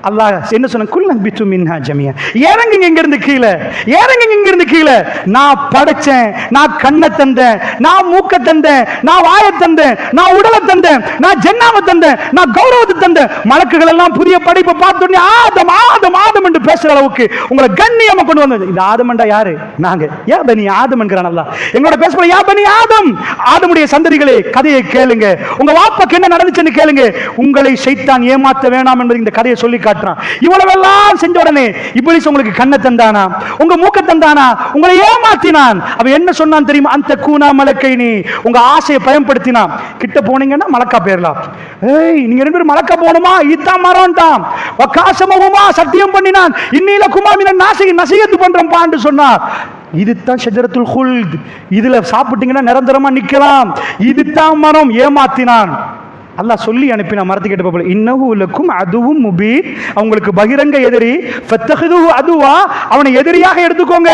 அல்லாஹ் என்ன சொன்ன, குல்லம் பித்து மின்ஹா ஜமியா, இறங்குங்க இங்க இருந்து கீழே, இறங்குங்க இங்க இருந்து கீழே. நான் படைச்சேன், நான் கண்ணை தந்தேன், நான் மூக்க தந்தேன், நான் வாயை தந்தேன், நான் உடலை தந்தேன், நான் ஜன்னாவை தந்தேன், நான் கௌரவத்தை தந்தேன். மலக்குகள் எல்லாம் புதிய படைப்பை பார்த்தோன்னே ஆதம் ஆதம் ஆதம் என்று பேசுற அளவுக்கு உங்களை கண்ணியமா கொண்டு வந்தது. இந்த ஆதம்ண்டா யாரு? நாங்க. யா பனி ஆதம் என்கிறான் அல்லாஹ். எங்களோட பேசுற யா பனி ஆதம், ஆதமுடைய சந்ததிகளே கதையை கேளுங்க, உங்க வாப்பாக்கு என்ன நடந்துச்சுன்னு கேளுங்க. உங்களை ஷைத்தான் ஏமாத்த வேணாம் என்பது இந்த கதையை சொல்லி காட்டுறான். இவ்வளவெல்லாம் செஞ்ச உடனே இப்லீஸ் உங்களுக்கு கண்ணை தந்தானா, உங்க மூக்க தந்தானா, உங்களை ஏமாத்தினான். அவன் என்ன சொன்னான் தெரியுமா? அந்த கூனா மலக்கைனி, உங்க ஆசையை பயன்படுத்தினான். கிட்ட போனீங்கன்னா மலக்கா பேரலாம். ஏய், நீங்க ரெண்டு பேரும் மலக்கா போணுமா? இதான் மரம் தான். வகாசமஹுமா, சத்தியம் பண்ணினான். இன்னில குமாமின நாசிக நசியத்து பண்றோம் பாண்டு சொன்னார். இதுதான் ஷஜரத்துல் ஹுல்த், இதுல சாப்பிட்டீங்கன்னா நிரந்தரமா நிக்கலாம். இதுதான் மரம். ஏமாத்தினான். அல்லாஹ் சொல்லி அனுப்பினா மரத்துக்கிட்ட போல, இன்னஹு லக்கும் அதுவும் முபீன், அவங்களுக்கு பகிரங்க எதிரி. ஃபத்தஹிதுஹு அதுவா, அவனை எதிரியாக எடுத்துக்கோங்க.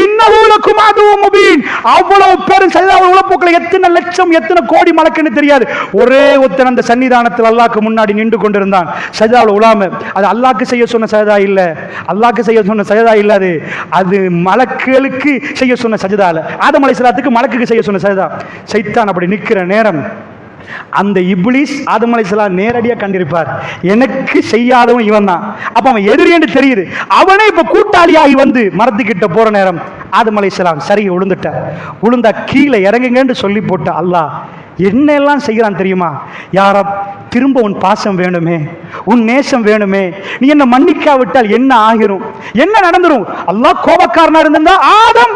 இன்னஹு லக்கும் அதுவும் முபீன். அவ்வளவு பேரும் சஜதா உலப்போக்களை எத்தனை லட்சம் எத்தனை கோடி மலக்குன்னு தெரியாது. ஒரே ஒருத்தன் அந்த சன்னிதானத்தில் அல்லாஹ்க்கு முன்னாடி நின்று கொண்டிருந்தான். சஜதாவுல உலாம. அது அல்லாஹ்க்கு செய்ய சொன்ன சஜதா இல்ல, அல்லாஹ்க்கு செய்ய சொன்ன சஜதா இல்ல, அது மலக்குகளுக்கு செய்ய சொன்ன சஜதா இல்ல. ஆதம் அலைஹிஸ்ஸலாத்துக்கு மலக்குக்கு செய்ய சொன்ன சஜதா. ஷைத்தான் அப்படி நிக்கிற நேரம் அந்த இப்லீஸ் ஆதம் அலைஹிஸ்ஸலாம் நேரடியா கண்டிருப்பார். எனக்கு செய்யாதவன் இவன் தான். அப்ப அவன் எதிரி என்று தெரியுது. அவனே இப்ப கூட்டாளியாகி வந்து மரத்துக்கிட்ட போற நேரம் ஆதம் அலைஹிஸ்ஸலாம் சரியா விழுந்துட்டார். விழுந்தா கீழே இறங்குங்கன்னு சொல்லி போட்ட அல்லாஹ் என்ன எல்லாம் செய்யறான் தெரியுமா? யாரப், திரும்ப உன் பாசம் வேணுமே, உன் நேசம் வேணுமே, நீ என்ன மன்னிக்காவிட்டால் என்ன ஆகிரும், என்ன நடந்துரும்? அல்லாஹ் கோபக்காரனா இருந்தா ஆதம்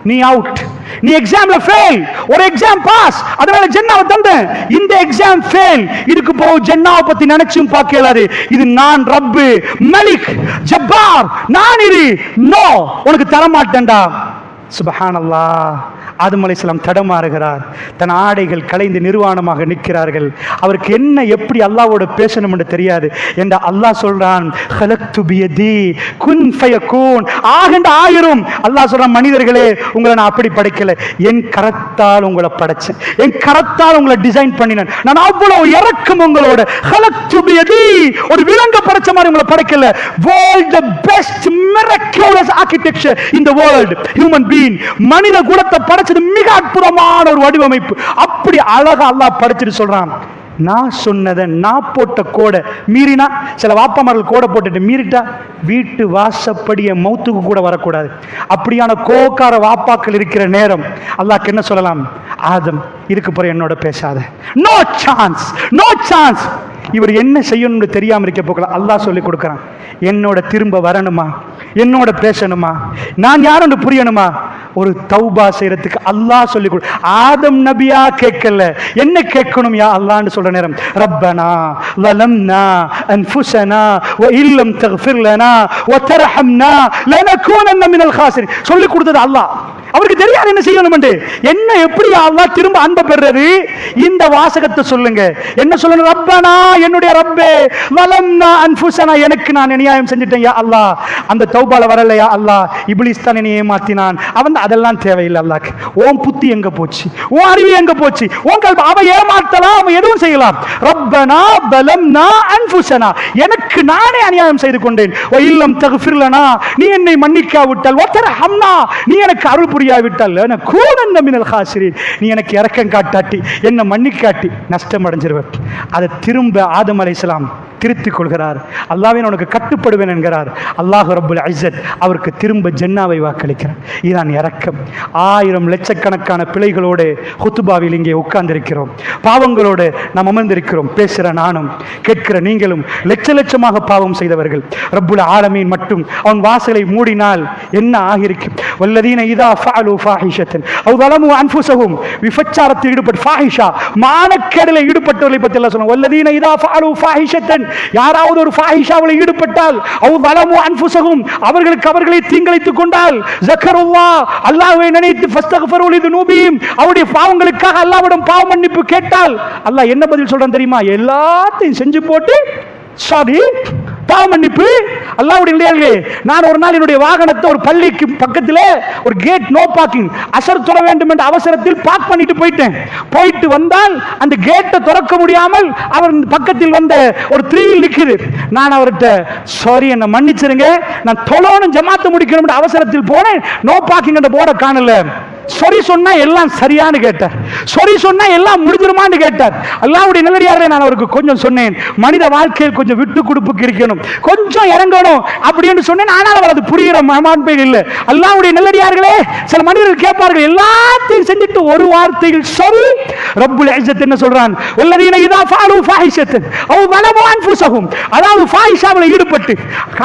நீ அவுட், நீ எக்ஸாம்ல ஃபெயில், ஒரு எக்ஸாம் பாஸ், அதனால ஜன்னாவை தந்தேன். இந்த எக்ஸாம் ஃபெயில், இதுக்கு போ ஜன்னாவை பத்தி நினைச்சும் பார்க்கலாது. இது நான் ரப்பு, மலிக், ஜப்பார், நான் இது நோ, உனக்கு தர மாட்டேன்டா. சுப்ஹானல்லாஹ். ஆதம் அலைஹிஸ்ஸலாம் தடமாறுகிறார். தன் ஆடைகள் களைந்து நிர்வாணமாக நிற்கிறார்கள். அவருக்கு என்ன எப்படி அல்லாஹ்வோட பேசணும் என்று தெரியாது. என்ற அல்லாஹ் சொல்றான், ஹலக்து பியதி குன் ஃபயகூன், ஆகண்ட ஆயிரும். அல்லாஹ் சொல்றான், மனிதர்களே உங்களை நான் அப்படி படைக்கல, என் கரத்தால் உங்களை படைச்சேன், என் கரத்தால் உங்களை டிசைன் பண்ணினேன். நான் அவ்வளவு இரக்கம் உங்களோட. ஹலக்து பியதி, ஒரு விலங்க படைச்ச மாதிரி உங்களை படைக்கல. World the best miraculous architecture in the world, human being, மனித குலத்தை படைச்சது மிக அற்புதமான ஒரு வடிவமைப்பு. அப்படி அழகா அல்லாஹ் படைச்சிட்டு சொல்றான், நான் சொன்னதை, நான் போட்ட கோடை மீறினா, சில வாப்பமார்கள் கோடை போட்டுட்டு மீறிட்டா வீட்டு வாசப்படிய மௌத்துக்கு கூட வரக்கூடாது. அப்படியான கோக்கார வாப்பாக்கள் இருக்கிற நேரம் அல்லாஹ்க்கு என்ன சொல்லலாம்? ஆதம், இதுக்கு பிறகு என்னோட பேசாத, நோ சான்ஸ், நோ சான்ஸ். இவர் என்ன செய்யணும்னு தெரியாம இருக்க போக்கலாம். அல்லாஹ் சொல்லி கொடுக்குறான், என்னோட திரும்ப வரணுமா, என்னோட பேசணுமா, நான் யாருன்னு புரியணுமா, ஒரு தௌபா செய்யறதுக்கு அல்லாஹ் சொல்லி கொடு. ஆதம் நபியா கேட்கல, என்ன கேட்கணும் யா அல்லாஹ்னு சொல்ற நேரம், ரப்பனா லலம்னா அன்ஃபுஸனா வ இல்லம் தக்ஃபிர் லனா வ தர்ஹம்னா லனகூனன்ன மினல் காசிரின் சொல்லி கொடுத்தது அல்லாஹ். அவருக்கு தெரியாது என்ன செய்யணும் என்று. என்ன எப்படி அல்லாஹ் திரும்ப அன்பை பெறுறது? இந்த வாசகத்தை சொல்லுங்க. என்ன சொல்லணும்? ரப்பனா, என்னுடைய ரப்பே, வலம்னா அன்ஃபுஸனா, எனக்கு நான் அநியாயம் செஞ்சிட்டேன் யா அல்லாஹ். அந்த தௌபால வரல யா அல்லாஹ், இப்லீஸ் தான் என்னை ஏமாத்தினான். அவன் அதெல்லாம் தேவையில்லை அல்லாஹ்க்கு. ஓம் புத்தி எங்க போச்சு? ஓ அறிவு எங்க போச்சு? உன் கல்வி அவன் ஏமாத்தலாம், அவன் எதுவும் செய்யலாம். ரப்பனா வலம்னா அன்ஃபுஸனா, எனக்கு நானே அநியாயம் செய்து கொண்டேன். வ இல்லம் தக்ஃபிர் லனா, நீ என்னை மன்னிக்காவிட்டால், வ தர்ஹம்னா, நீ எனக்கு அருள் புரியாவிட்டால், லனகூனன்ன மினல் காசிரீன், நீ எனக்கு இரக்கம் காட்டாட்டி, என்ன மன்னிக்காட்டி நஷ்டம் அடைஞ்சிருவர். அதை திரும்ப ஆதம் அலைஹிஸ்ஸலாம் திருத்திக் கொள்கிறார். அல்லாஹ்வே உனக்கு கட்டுப்படுவேன் என்கிறார். அல்லாஹ் ரப்புல் இஸ்ஸத் அவருக்கு திரும்ப ஜன்னாவை வாக்களிக்கிறார். இதுதான் இரக்கம். 1000 லட்சக்கணக்கான பிழைகளோடு ஹுத்துபாவில் இங்கே உட்கார்ந்திருக்கிறோம். பாவங்களோடு நாம் அமர்ந்திருக்கிறோம். பேசுகிற நானும் கேட்கிற நீங்களும் லட்ச லட்சமாக பாவம் செய்தவர்கள். ரப்புல் ஆலமீன் மட்டும் அவன் வாசலை மூடினால் என்ன ஆகியிருக்கும்? வல்லதீன இதா ஃபஅலு ஃபாஹிஷத்தன் அவ் ஸலமு அன்ஃபுஸஹும், விபச்சாரத்தில் ஈடுபட்ட ஃபாஹிஷா, மானக்கேடில் ஈடுபட்டவர்களை பற்றி எல்லாம் சொல்லுவாங்க. வல்லதீன இதா ஃபஅலு ஃபாஹிஷத்தன், யாராவது ஒரு ஃபாஹிஷாவில் ஈடுபட்டால், அவ் ஸலமு அன்ஃபுஸஹும், அவர்களுக்கு அவர்களை தீங்கிழைத்துக் கொண்டால், ஸக்கருல்லாஹ், அல்லாஹ்வை நினைத்து, ஃபஸ்தக்ஃபரு லிதுனூபிஹிம், அவருடைய பாவங்களுக்காக அல்லாஹ்விடம் பாவ மன்னிப்பு கேட்டால், அல்லாஹ் என்ன பதில் சொல்றான் தெரியுமா? எல்லாத்தையும் செஞ்சு போட்டு சாரி பாவ மன்னிப்பு. அல்லாஹ்வுடைய நிலையாளர்களே, நான் ஒரு நாள் என்னுடைய வாகனத்தை ஒரு பள்ளிக்கு பக்கத்தில் ஒரு கேட் நோ பார்க்கிங், அசர் தொட வேண்டும் என்ற அவசரத்தில் பார்க் பண்ணிட்டு போயிட்டு வந்தால் அந்த கேட்டை திறக்க முடியாமல் அவர் பக்கத்தில் வந்த ஒரு 3 நிற்குது. நான் அவர்கிட்ட சாரி என்ன மன்னிச்சிருங்க, நான் தொழணும் ஜமாத்தை முடிக்கணும் அவசரத்தில் போனேன், நோ பார்க்கிங் என்ற போர்டை காணல. சொரி சொன்னா எல்லாம் சரியானு கேட்டார், சொரி சொன்னா எல்லாம் முடிஞ்சிருமான்னு கேட்டார். அல்லாஹ்வுடைய நல்லடியாரே, நான் அவருக்கு கொஞ்சம் சொன்னேன், மனித வாழ்க்கையில் கொஞ்சம் விட்டு கொடுப்புக்கு இருக்கணும், கொஞ்சம் இறங்கணும் அப்படின்னு சொன்னேன். ஆனால் அவர் அது புரிகிற மாண்பை இல்லை. அல்லாஹ்வுடைய நல்லடியார்களே, சில மனிதர்கள் கேட்பார்கள், எல்லாத்தையும் செஞ்சுட்டு ஒரு வார்த்தையில் சொல். ரப்புல் இஸ்ஸத் என்ன சொல்றான்? வல்லதீன இதா ஃபஅலு ஃபாஹிஷத்தன் அவ் ஸலமு அன்ஃபுஸஹும், அதாவது ஃபாஹிஷாவில் ஈடுபட்டு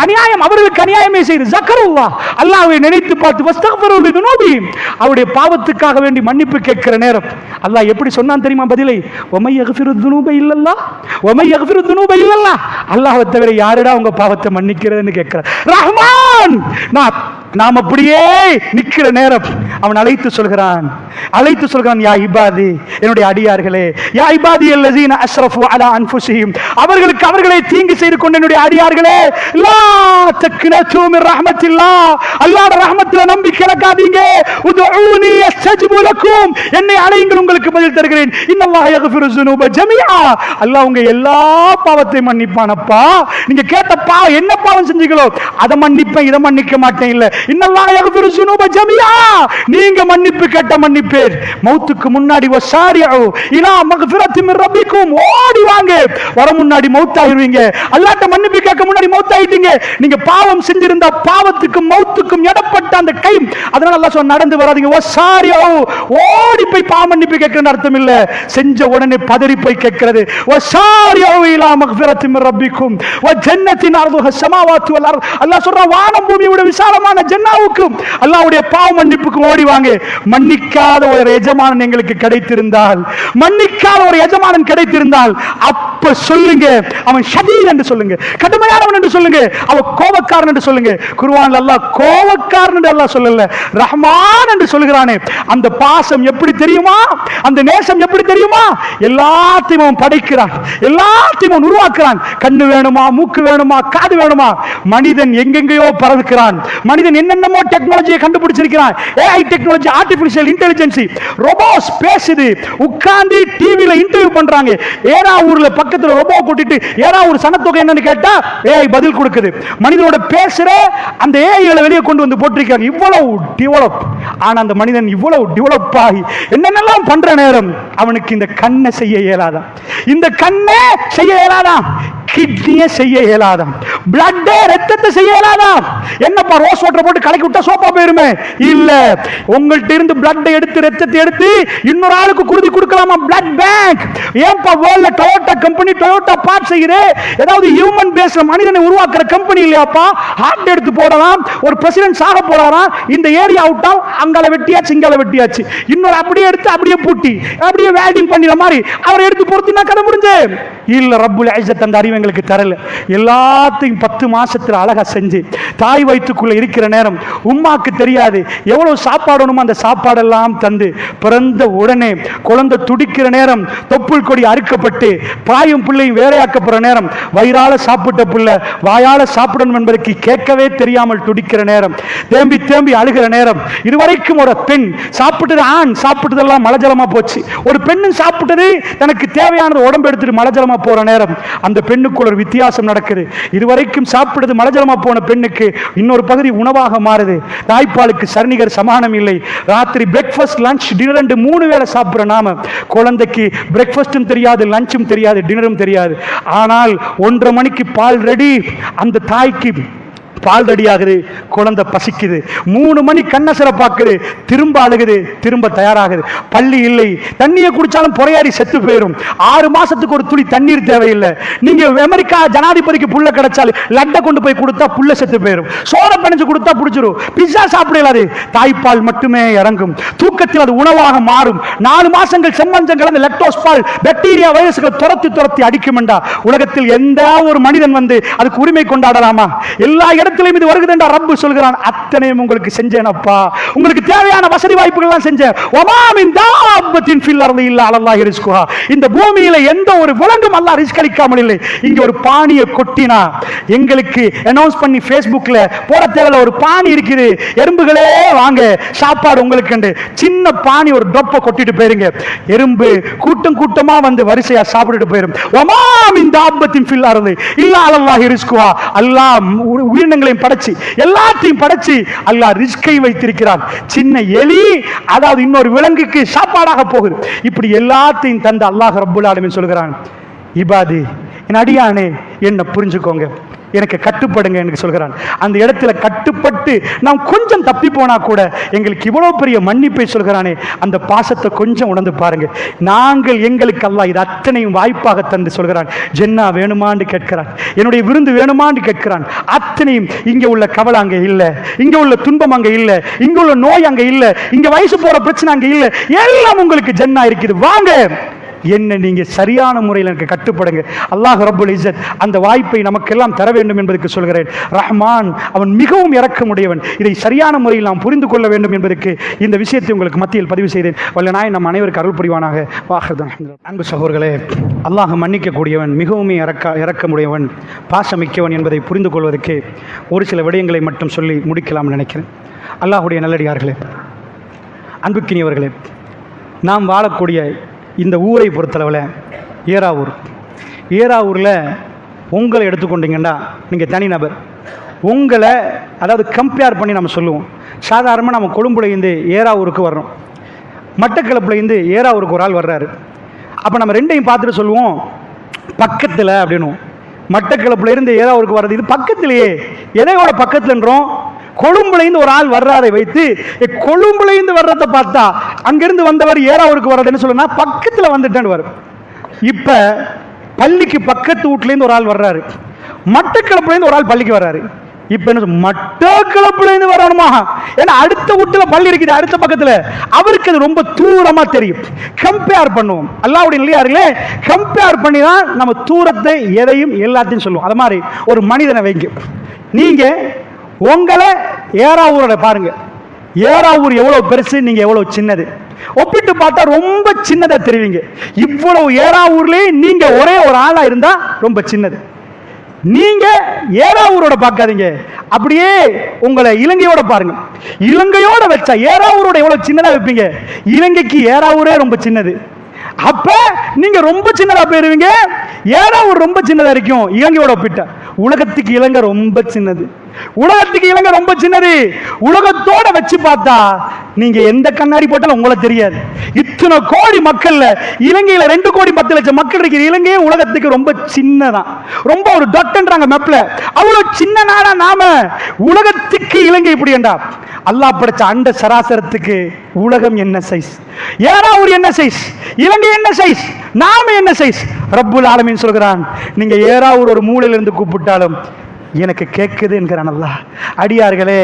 அநியாயம், அவர்களுக்கு அநியாயமே செய்து, ஸக்கருல்லாஹ், அல்லாஹ்வை நினைத்து பார்த்து, வஸ்தக்ஃபரு லிதுனூபிஹிம், அவருடைய பாவத்துக்காக வேண்டி மன்னிப்பு கேட்கிற நேரம் அல்லாஹ் எப்படி சொன்னான் தெரியுமா பதிலை? வமை யக்ஃபிரு துனூப இல்லல்லாஹ், வமை யக்ஃபிரு துனூப இல்லல்லாஹ், அல்லாஹ்வை தவிர யாருடா உங்க பாவத்தை மன்னிக்கிறதுன்னு கேட்கிறார். ரஹ்மான், நாம் அப்படியே நிக்கிற நேரம் அவன் அழைத்து சொல்கிறான், யா இபாதி, என்னுடைய அடியார்களே, யா இபாதி அல்லதீன அஸ்ரஃபு அலா அன்ஃபுஸிஹிம், அவர்களுக்கு அவர்களே தீங்கு செய்து கொண்ட என்னுடைய அடியார்களே, லா தக்னது மின் ரஹ்மத்தில்லாஹ், அல்லாஹ்வுடைய ரஹ்மத்தில நம்பிக்கை இழக்காதீங்க. உதுஊனி அஸ்தஜிபு லக்கும், என்னை அழையுங்கள் உங்களுக்கு பதில் தருகிறேன். இன்னல்லாஹ் யக்ஃபிரு ஸுனூப ஜமீஆ, அல்லாஹ் உங்க எல்லா பாவத்தையும் மன்னிப்பானப்பா. நீங்க கேட்ட பாவம் என்ன பாவம் செஞ்சீங்களோ அதை மன்னிப்பேன், இதை மன்னிக்க மாட்டேன் இல்ல. இன்னல்லாஹ் யக்ஃபிரு ஸுனூப ஜமீஆ, நீங்க மன்னிப்பு கேட்ட மன்னிப்பேன். மௌத்துக்கு முன்னாடி வஸாரிஉ இலா மக்ஃபிரத்தி மின் ரப்பிக்கும், ஓடி வாங்க, வர முன்னாடி மௌத்தாயிருவீங்க. அல்லாஹ்ட்ட மன்னிப்பு கேட்க முன்னாடி மௌத்தாயிட்டீங்க. நீங்க பாவம் செஞ்சிருந்தா பாவத்துக்கும் மௌத்துக்கும் எடப்பட்ட அந்த கை, அதனால அல்லாஹ் சொன்ன நடந்து வராதீங்க. வஸாரிஉ, ஓடி போய் பாவ மன்னிப்பு கேட்கறது அர்த்தம் இல்ல, செஞ்ச உடனே பதறி போய் கேட்கிறது. வஸாரிஉ இலா மக்ஃபிரத்தி மின் ரப்பிக்கும் வ ஜன்னத்தின் அர்துஹ ஸமாவாத்து வல் அர்த், அல்லாஹ் சொல்றான் வானம் பூமியோட விசாலமான ஜன்னாவுக்கும் அல்லாஹ்வுடைய பாவ மன்னிப்புக்கும் ஓடி வாங்க. மன்னிக்காத ஒரு எஜமானன் எங்களுக்கு கிடைத்திருந்தால், மன்னிக்காத ஒரு எஜமானன் கிடைத்திருந்தால் அப்ப சொல்லுங்க, அவன் ஷதீத் என்று சொல்லுங்க, கடுமையானவன் என்று சொல்லுங்க, அவன் கோபக்காரன் என்று சொல்லுங்க. குர்ஆன்ல அல்லாஹ் கோபக்காரன் என்று அல்லாஹ் சொல்லல, ரஹ்மான் என்று சொல்கிறானே. அந்த பாசம் எப்படி தெரியுமா? அந்த நேசம் எப்படி தெரியுமா? எல்லாத்தையும் அவன் படைக்கிறான், எல்லாத்தையும் அவன் உருவாக்குறான். கண்ணு வேணுமா, மூக்கு வேணுமா, காது வேணுமா? மனிதன் எங்கெங்கயோ பறக்கிறான். மனிதன் என்னென்னமோ டெக்னாலஜியை கண்டுபிடிச்சிருக்கிறான். AI technology, artificial intelligence, robots பேசுது. உட்கார்ந்து டிவில இன்டர்வியூ பண்றாங்க. ஏரா ஊர்ல பக்கத்துல ரோபோ கூட்டிட்டு ஏரா ஒரு சனத்தொகை என்னன்னு கேட்டா ஏஐ பதில் கொடுக்குது. மனிதனோட பேசுற அந்த ஏஐகளை வெளியே கொண்டு வந்து போட்டிருக்காங்க. இவ்வளவு டெவலப் ஆனா அந்த மனிதன் இவ்வளவு டெவலப் ஆகி என்னென்னலாம் பண்ற நேரம் அவனுக்கு இந்த கண்ணை செய்ய இயலாதான், இந்த கண்ணை செய்ய இயலாதான், கிட்னியை செய்ய இயலாதான், பிளட் ரத்தத்தை செய்ய இயலாதான். என்னப்பா ரோஸ் வாட்டர் போட்டு கலக்கி விட்டா சோப்பா போயிருமே? இல்ல, உங்கள்ட்ட இருந்து பிளட் எடுத்து ரத்தத்தை எடுத்து இன்னொரு ஆளுக்கு குருதி கொடுக்கலாமா? Blood bank. ஏன்பா வேர்ல்ட்ல டொயோட்டா கம்பெனி டொயோட்டா பார்ட் செய்யுது, ஏதாவது ஹியூமன் பேஸ்ல மனிதனை உருவாக்குற கம்பெனி இல்லையாப்பா? ஹார்ட் எடுத்து போடலாம், ஒரு பிரசிடென்ட் சாக போறாராம், இந்த ஏரியா விட்டோம், அங்கால வெட்டியாச்சு இங்கால வெட்டியாச்சு, இன்னொரு அப்படியே எடுத்து அப்படியே பூட்டி அப்படியே வேல்டிங் பண்ணிற மாதிரி அவரை எடுத்து பொறுத்துனா கதை முடிஞ்சு. இல்ல, ரப்புல் இஸ்ஸத் அந்த அறிவு எங்களுக்கு தரல. எல்லாத்தையும் 10 மாசத்துல அழகா செஞ்சு தாய் வயிற்றுக்குள்ள இருக்கிற நேரம் உம்மாக்கு தெரியாது எவ்வளவு சாப்பாடணுமோ அந்த சாப்பாடெல்லாம் தந்து பிறந்த உடனே குழந்தை துடிக்கிற நேரம் தொப்புள் கொடி அறுக்கப்பட்டு பாயும் பிள்ளையும் வேறையாக்கப்படுற நேரம் வயிறால சாப்பிட்ட பிள்ளை வாயால சாப்பிடணும் என்பதற்கு கேட்கவே தெரியாமல் துடிக்கிற நேரம் தேம்பி தேம்பி அழுகிற நேரம் இதுவரைக்கும் ஒரு பெண் சாப்பிட்டது ஆண் சாப்பிட்டதெல்லாம் மலஜலமா போச்சு. ஒரு பெண்ணு சாப்பிட்டது தனக்கு தேவையானது உடம்பு எடுத்துட்டு மலஜலமா போற நேரம் அந்த பெண்ணுக்குள்ள ஒரு வித்தியாசம் நடக்குது. இதுவரைக்கும் சாப்பிட்டது மலஜலமா போன பெண்ணுக்கு இன்னொரு பகுதி உணவாக மாறுது. தாய்ப்பாலுக்கு சரிநிகர் சமானம் இல்லை. ராத்திரி பிரேக்ஃபாஸ்ட் லஞ்ச் டின்னர் 3 வேளை சாப்பிடுற நாம குழந்தைக்கு பிரேக்ஃபாஸ்டும் தெரியாது, லஞ்சும் தெரியாது, டின்னரும் தெரியாது. ஆனால் 1:30 மணிக்கு பால் ரெடி, அந்த தாய்க்கு பால் ரெடி ஆகுது, குழந்தை பசிக்குது. 3 மணி கண்ணசர பாக்குது, திரும்ப அழுகுது, திரும்ப தயாராகுது. பள்ளி இல்லை, தண்ணியை குடிச்சாலும் பொறையாரி செத்து போயிடும். 6 மாசத்துக்கு ஒரு துளி தண்ணீர் தேவையில்லை. நீங்க அமெரிக்கா ஜனாதிபதிக்கு புள்ள கிடைச்சால் லட்டை கொண்டு போய் கொடுத்தா புள்ள செத்து போயிடும். சோளம் பிணைஞ்சு கொடுத்தா பிடிச்சிரும். பிஸ்ஸா சாப்பிடலாது, தாய்ப்பால் மட்டுமே இறங்கும். தூக்கத்தில் அது உணவாக மாறும். 4 மாசங்கள் செம்மஞ்சம் கலந்த லெக்டோஸ் பால் பாக்டீரியா வைரஸ்கள் துரத்தி துரத்தி அடிக்கும் என்றா உலகத்தில் எந்த ஒரு மனிதன் வந்து அதுக்கு உரிமை கொண்டாடலாமா? எல்லா இடத்திலும் இது வருகிறது என்ற ரப்பு சொல்கிறான், அத்தனையும் உங்களுக்கு செஞ்சேனப்பா, உங்களுக்கு தேவையான வசதி வாய்ப்புகள் எல்லாம் செஞ்சேன். வமா மின் தாபத்தின் ஃபில் அர்தி இல்லா அலல்லாஹி ரிஸ்குஹா. இந்த பூமியில எந்த ஒரு விலங்கும் அல்லாஹ் ரிஸ்க் அளிக்காமல் இல்லை. இங்க ஒரு பானியை கொட்டினா எங்களுக்கு அனௌன்ஸ் பண்ணி Facebookல போட தேவையில்ல, ஒரு பானி இருக்குது, எறும்புகளே வாங்க சாப்பாடு உங்களுக்கு. சின்ன பானி ஒரு டொப்பை கொட்டிட்டு போயிருங்க, எறும்பு கூட்டம் கூட்டமா வந்து வரிசையா சாப்பிட்டுட்டு போயிரும். வமா மின் தாபத்தின் ஃபில் அர்தி இல்லா அலல்லாஹி ரிஸ்குஹா. அல்லாஹ் உயிரினங்களையும் படைச்சு எல்லாத்தையும் படைச்சு அல்லாஹ் ரிஸ்கை வைத்திருக்கிறான். சின்ன எலி அதாவது இன்னொரு விலங்குக்கு சாப்பாடாக போகுது. இப்படி எல்லாத்தையும் தந்த அல்லாஹ் ரப்புல் ஆலமீன் சொல்கிறான், இபாதி என் அடியானே என்ன புரிஞ்சுக்கோங்க, எனக்கு கட்டுப்படுங்க என்று சொல்கிறான். அந்த இடத்துல கட்டுப்பட்டு நாம் கொஞ்சம் தப்பி போனா கூட எங்களுக்கு இவ்வளவு பெரிய மன்னிப்பை சொல்கிறானே, அந்த பாசத்தை கொஞ்சம் உணர்ந்து பாருங்க. நாங்கள் எங்களுக்கு அல்லாஹ் இது அத்தனையும் வாய்ப்பாக தந்து சொல்கிறான். ஜென்னா வேணுமான்னு கேட்கிறான், என்னுடைய விருந்து வேணுமான்னு கேட்கிறான். அத்தனையும் இங்க உள்ள கவலை அங்க இல்ல, இங்க உள்ள துன்பம் அங்க இல்ல, இங்க உள்ள நோய் அங்க இல்ல, இங்க வயசு போற பிரச்சனை அங்க இல்ல, எல்லாம் உங்களுக்கு ஜென்னா இருக்குது, வாங்க என்ன நீங்க சரியான முறையில் எனக்கு கட்டுப்படுங்க. அல்லாஹ் ரப்புல் இஸ்ஸத் அந்த வாய்ப்பை நமக்கெல்லாம் தர வேண்டும் என்பதற்கு சொல்கிறேன். ரஹ்மான் அவன் மிகவும் இரக்கமுடையவன். இதை சரியான முறையில் நாம் புரிந்து கொள்ள வேண்டும் என்பதற்கு இந்த விஷயத்தை உங்களுக்கு மத்தியில் பதிவு செய்தேன். வல்ல நாய் நம் அனைவருக்கு அருள் புரிவானாக. அன்பு சகோதரர்களே, அல்லாஹ் மன்னிக்கக்கூடியவன், மிகவும் இரக்கமுடையவன், பாசமிக்கவன் என்பதை புரிந்து கொள்வதற்கு ஒரு சில விடயங்களை மட்டும் சொல்லி முடிக்கலாம் நினைக்கிறேன். அல்லாஹுடைய நல்லடியார்களே, அன்புக்கினியவர்களே, நாம் வாழக்கூடிய இந்த ஊரை பொறுத்தளவில் ஏறாவூரில் உங்களை எடுத்துக்கொண்டீங்கன்னா நீங்கள் தனிநபர், உங்களை அதாவது கம்பேர் பண்ணி நம்ம சொல்லுவோம். சாதாரணமாக நம்ம கொழும்புலேருந்து ஏறாவூருக்கு வர்றோம், மட்டக்களப்புலேருந்து ஏறாவூருக்கு ஒரு ஆள் வர்றாரு. அப்போ நம்ம ரெண்டையும் பார்த்துட்டு சொல்லுவோம் பக்கத்தில் அப்படின்னுவோம். மட்டக்களப்புலேருந்து ஏறாவூருக்கு வர்றது இது பக்கத்திலேயே, எதையோட பக்கத்துலன்றோம். கொழும்புலேருந்து ஒரு ஆள் வர்றாரை வைத்து கொழும்புலேருந்து வர்றதை பார்த்தா அங்கிருந்து வந்தவர் ஏறாவூருக்கு வர்றதுன்னு சொல்லுனா பக்கத்தில் வந்துட்டேன்னு வரும். இப்போ பள்ளிக்கு பக்கத்து வீட்லேருந்து ஒரு ஆள் வர்றாரு, மட்டக்களப்புலேருந்து ஒரு ஆள் பள்ளிக்கு வர்றாரு. இப்ப என்ன மட்டக்களப்புலேருந்து வரணுமா? ஏன்னா அடுத்த வீட்டுல பள்ளி இருக்குது, அடுத்த பக்கத்துல, அவருக்கு அது ரொம்ப தூரமா தெரியும். கம்பேர் பண்ணுவோம். அல்லாஹ்வுடைய நல்லடியார்களே, கம்பேர் பண்ணி தான் நம்ம தூரத்தை எதையும் எல்லாத்தையும் சொல்லுவோம். அது மாதிரி ஒரு மனிதனை வைங்க, நீங்க உங்களை ஏறாவூரோட பாருங்க, ஏறாவூர் எவ்வளவு பெருசு, நீங்க எவ்வளவு சின்னது, ஒப்பிட்டு பார்த்தா ரொம்ப சின்னதா தெரிவிங்க. இவ்வளவு ஏறாவூர்லயே நீங்க ஒரே ஒரு ஆளா இருந்தா ரொம்ப சின்னது. நீங்க ஏறாவூரோட பார்க்காதீங்க, அப்படியே உங்களை இலங்கையோட பாருங்க. இலங்கையோட வச்சா ஏறாவூரோட எவ்வளவு சின்னதா வைப்பீங்க, இலங்கைக்கு ஏறாவூரே ரொம்ப சின்னது. அப்ப நீங்க ரொம்ப சின்னதா போயிருவீங்க, ஏறாவூர் ரொம்ப சின்னதா இருக்கும் இலங்கையோட ஒப்பிட்ட. உலகத்துக்கு இலங்கை ரொம்ப சின்னது, உலகத்துக்கு இலங்கை ரொம்ப சின்னது. உலகத்தோட வச்சு பார்த்தா நீங்க எந்த கண்ணாடி போட்டாலும் உங்களை தெரியாது. இத்தனை கோடி மக்கள்ல இலங்கையில 2 கோடி 10 லட்சம் மக்கள் இருக்கிற இலங்கையே உலகத்துக்கு ரொம்ப சின்னதான், ரொம்ப ஒரு டாட்ன்றாங்க மேப்ல. அவ்வளவு சின்ன நாடா நாம, உலகத்துக்கு இலங்கை இப்படி என்றா அல்லாஹ் படைச்ச அண்ட சராசரத்துக்கு உலகம் என்ன சைஸ், ஏறாவூர் என்ன சைஸ், இலங்கை என்ன சைஸ், நாம என்ன சைஸ். ரப்புல் ஆலமீன் சொல்கிறான், நீங்க ஏறாவூர் ஒரு மூலையிலிருந்து கூப்பிட்டாலும் எனக்கு கேட்குது என்கிறான் அல்லாஹ். அடியார்களே,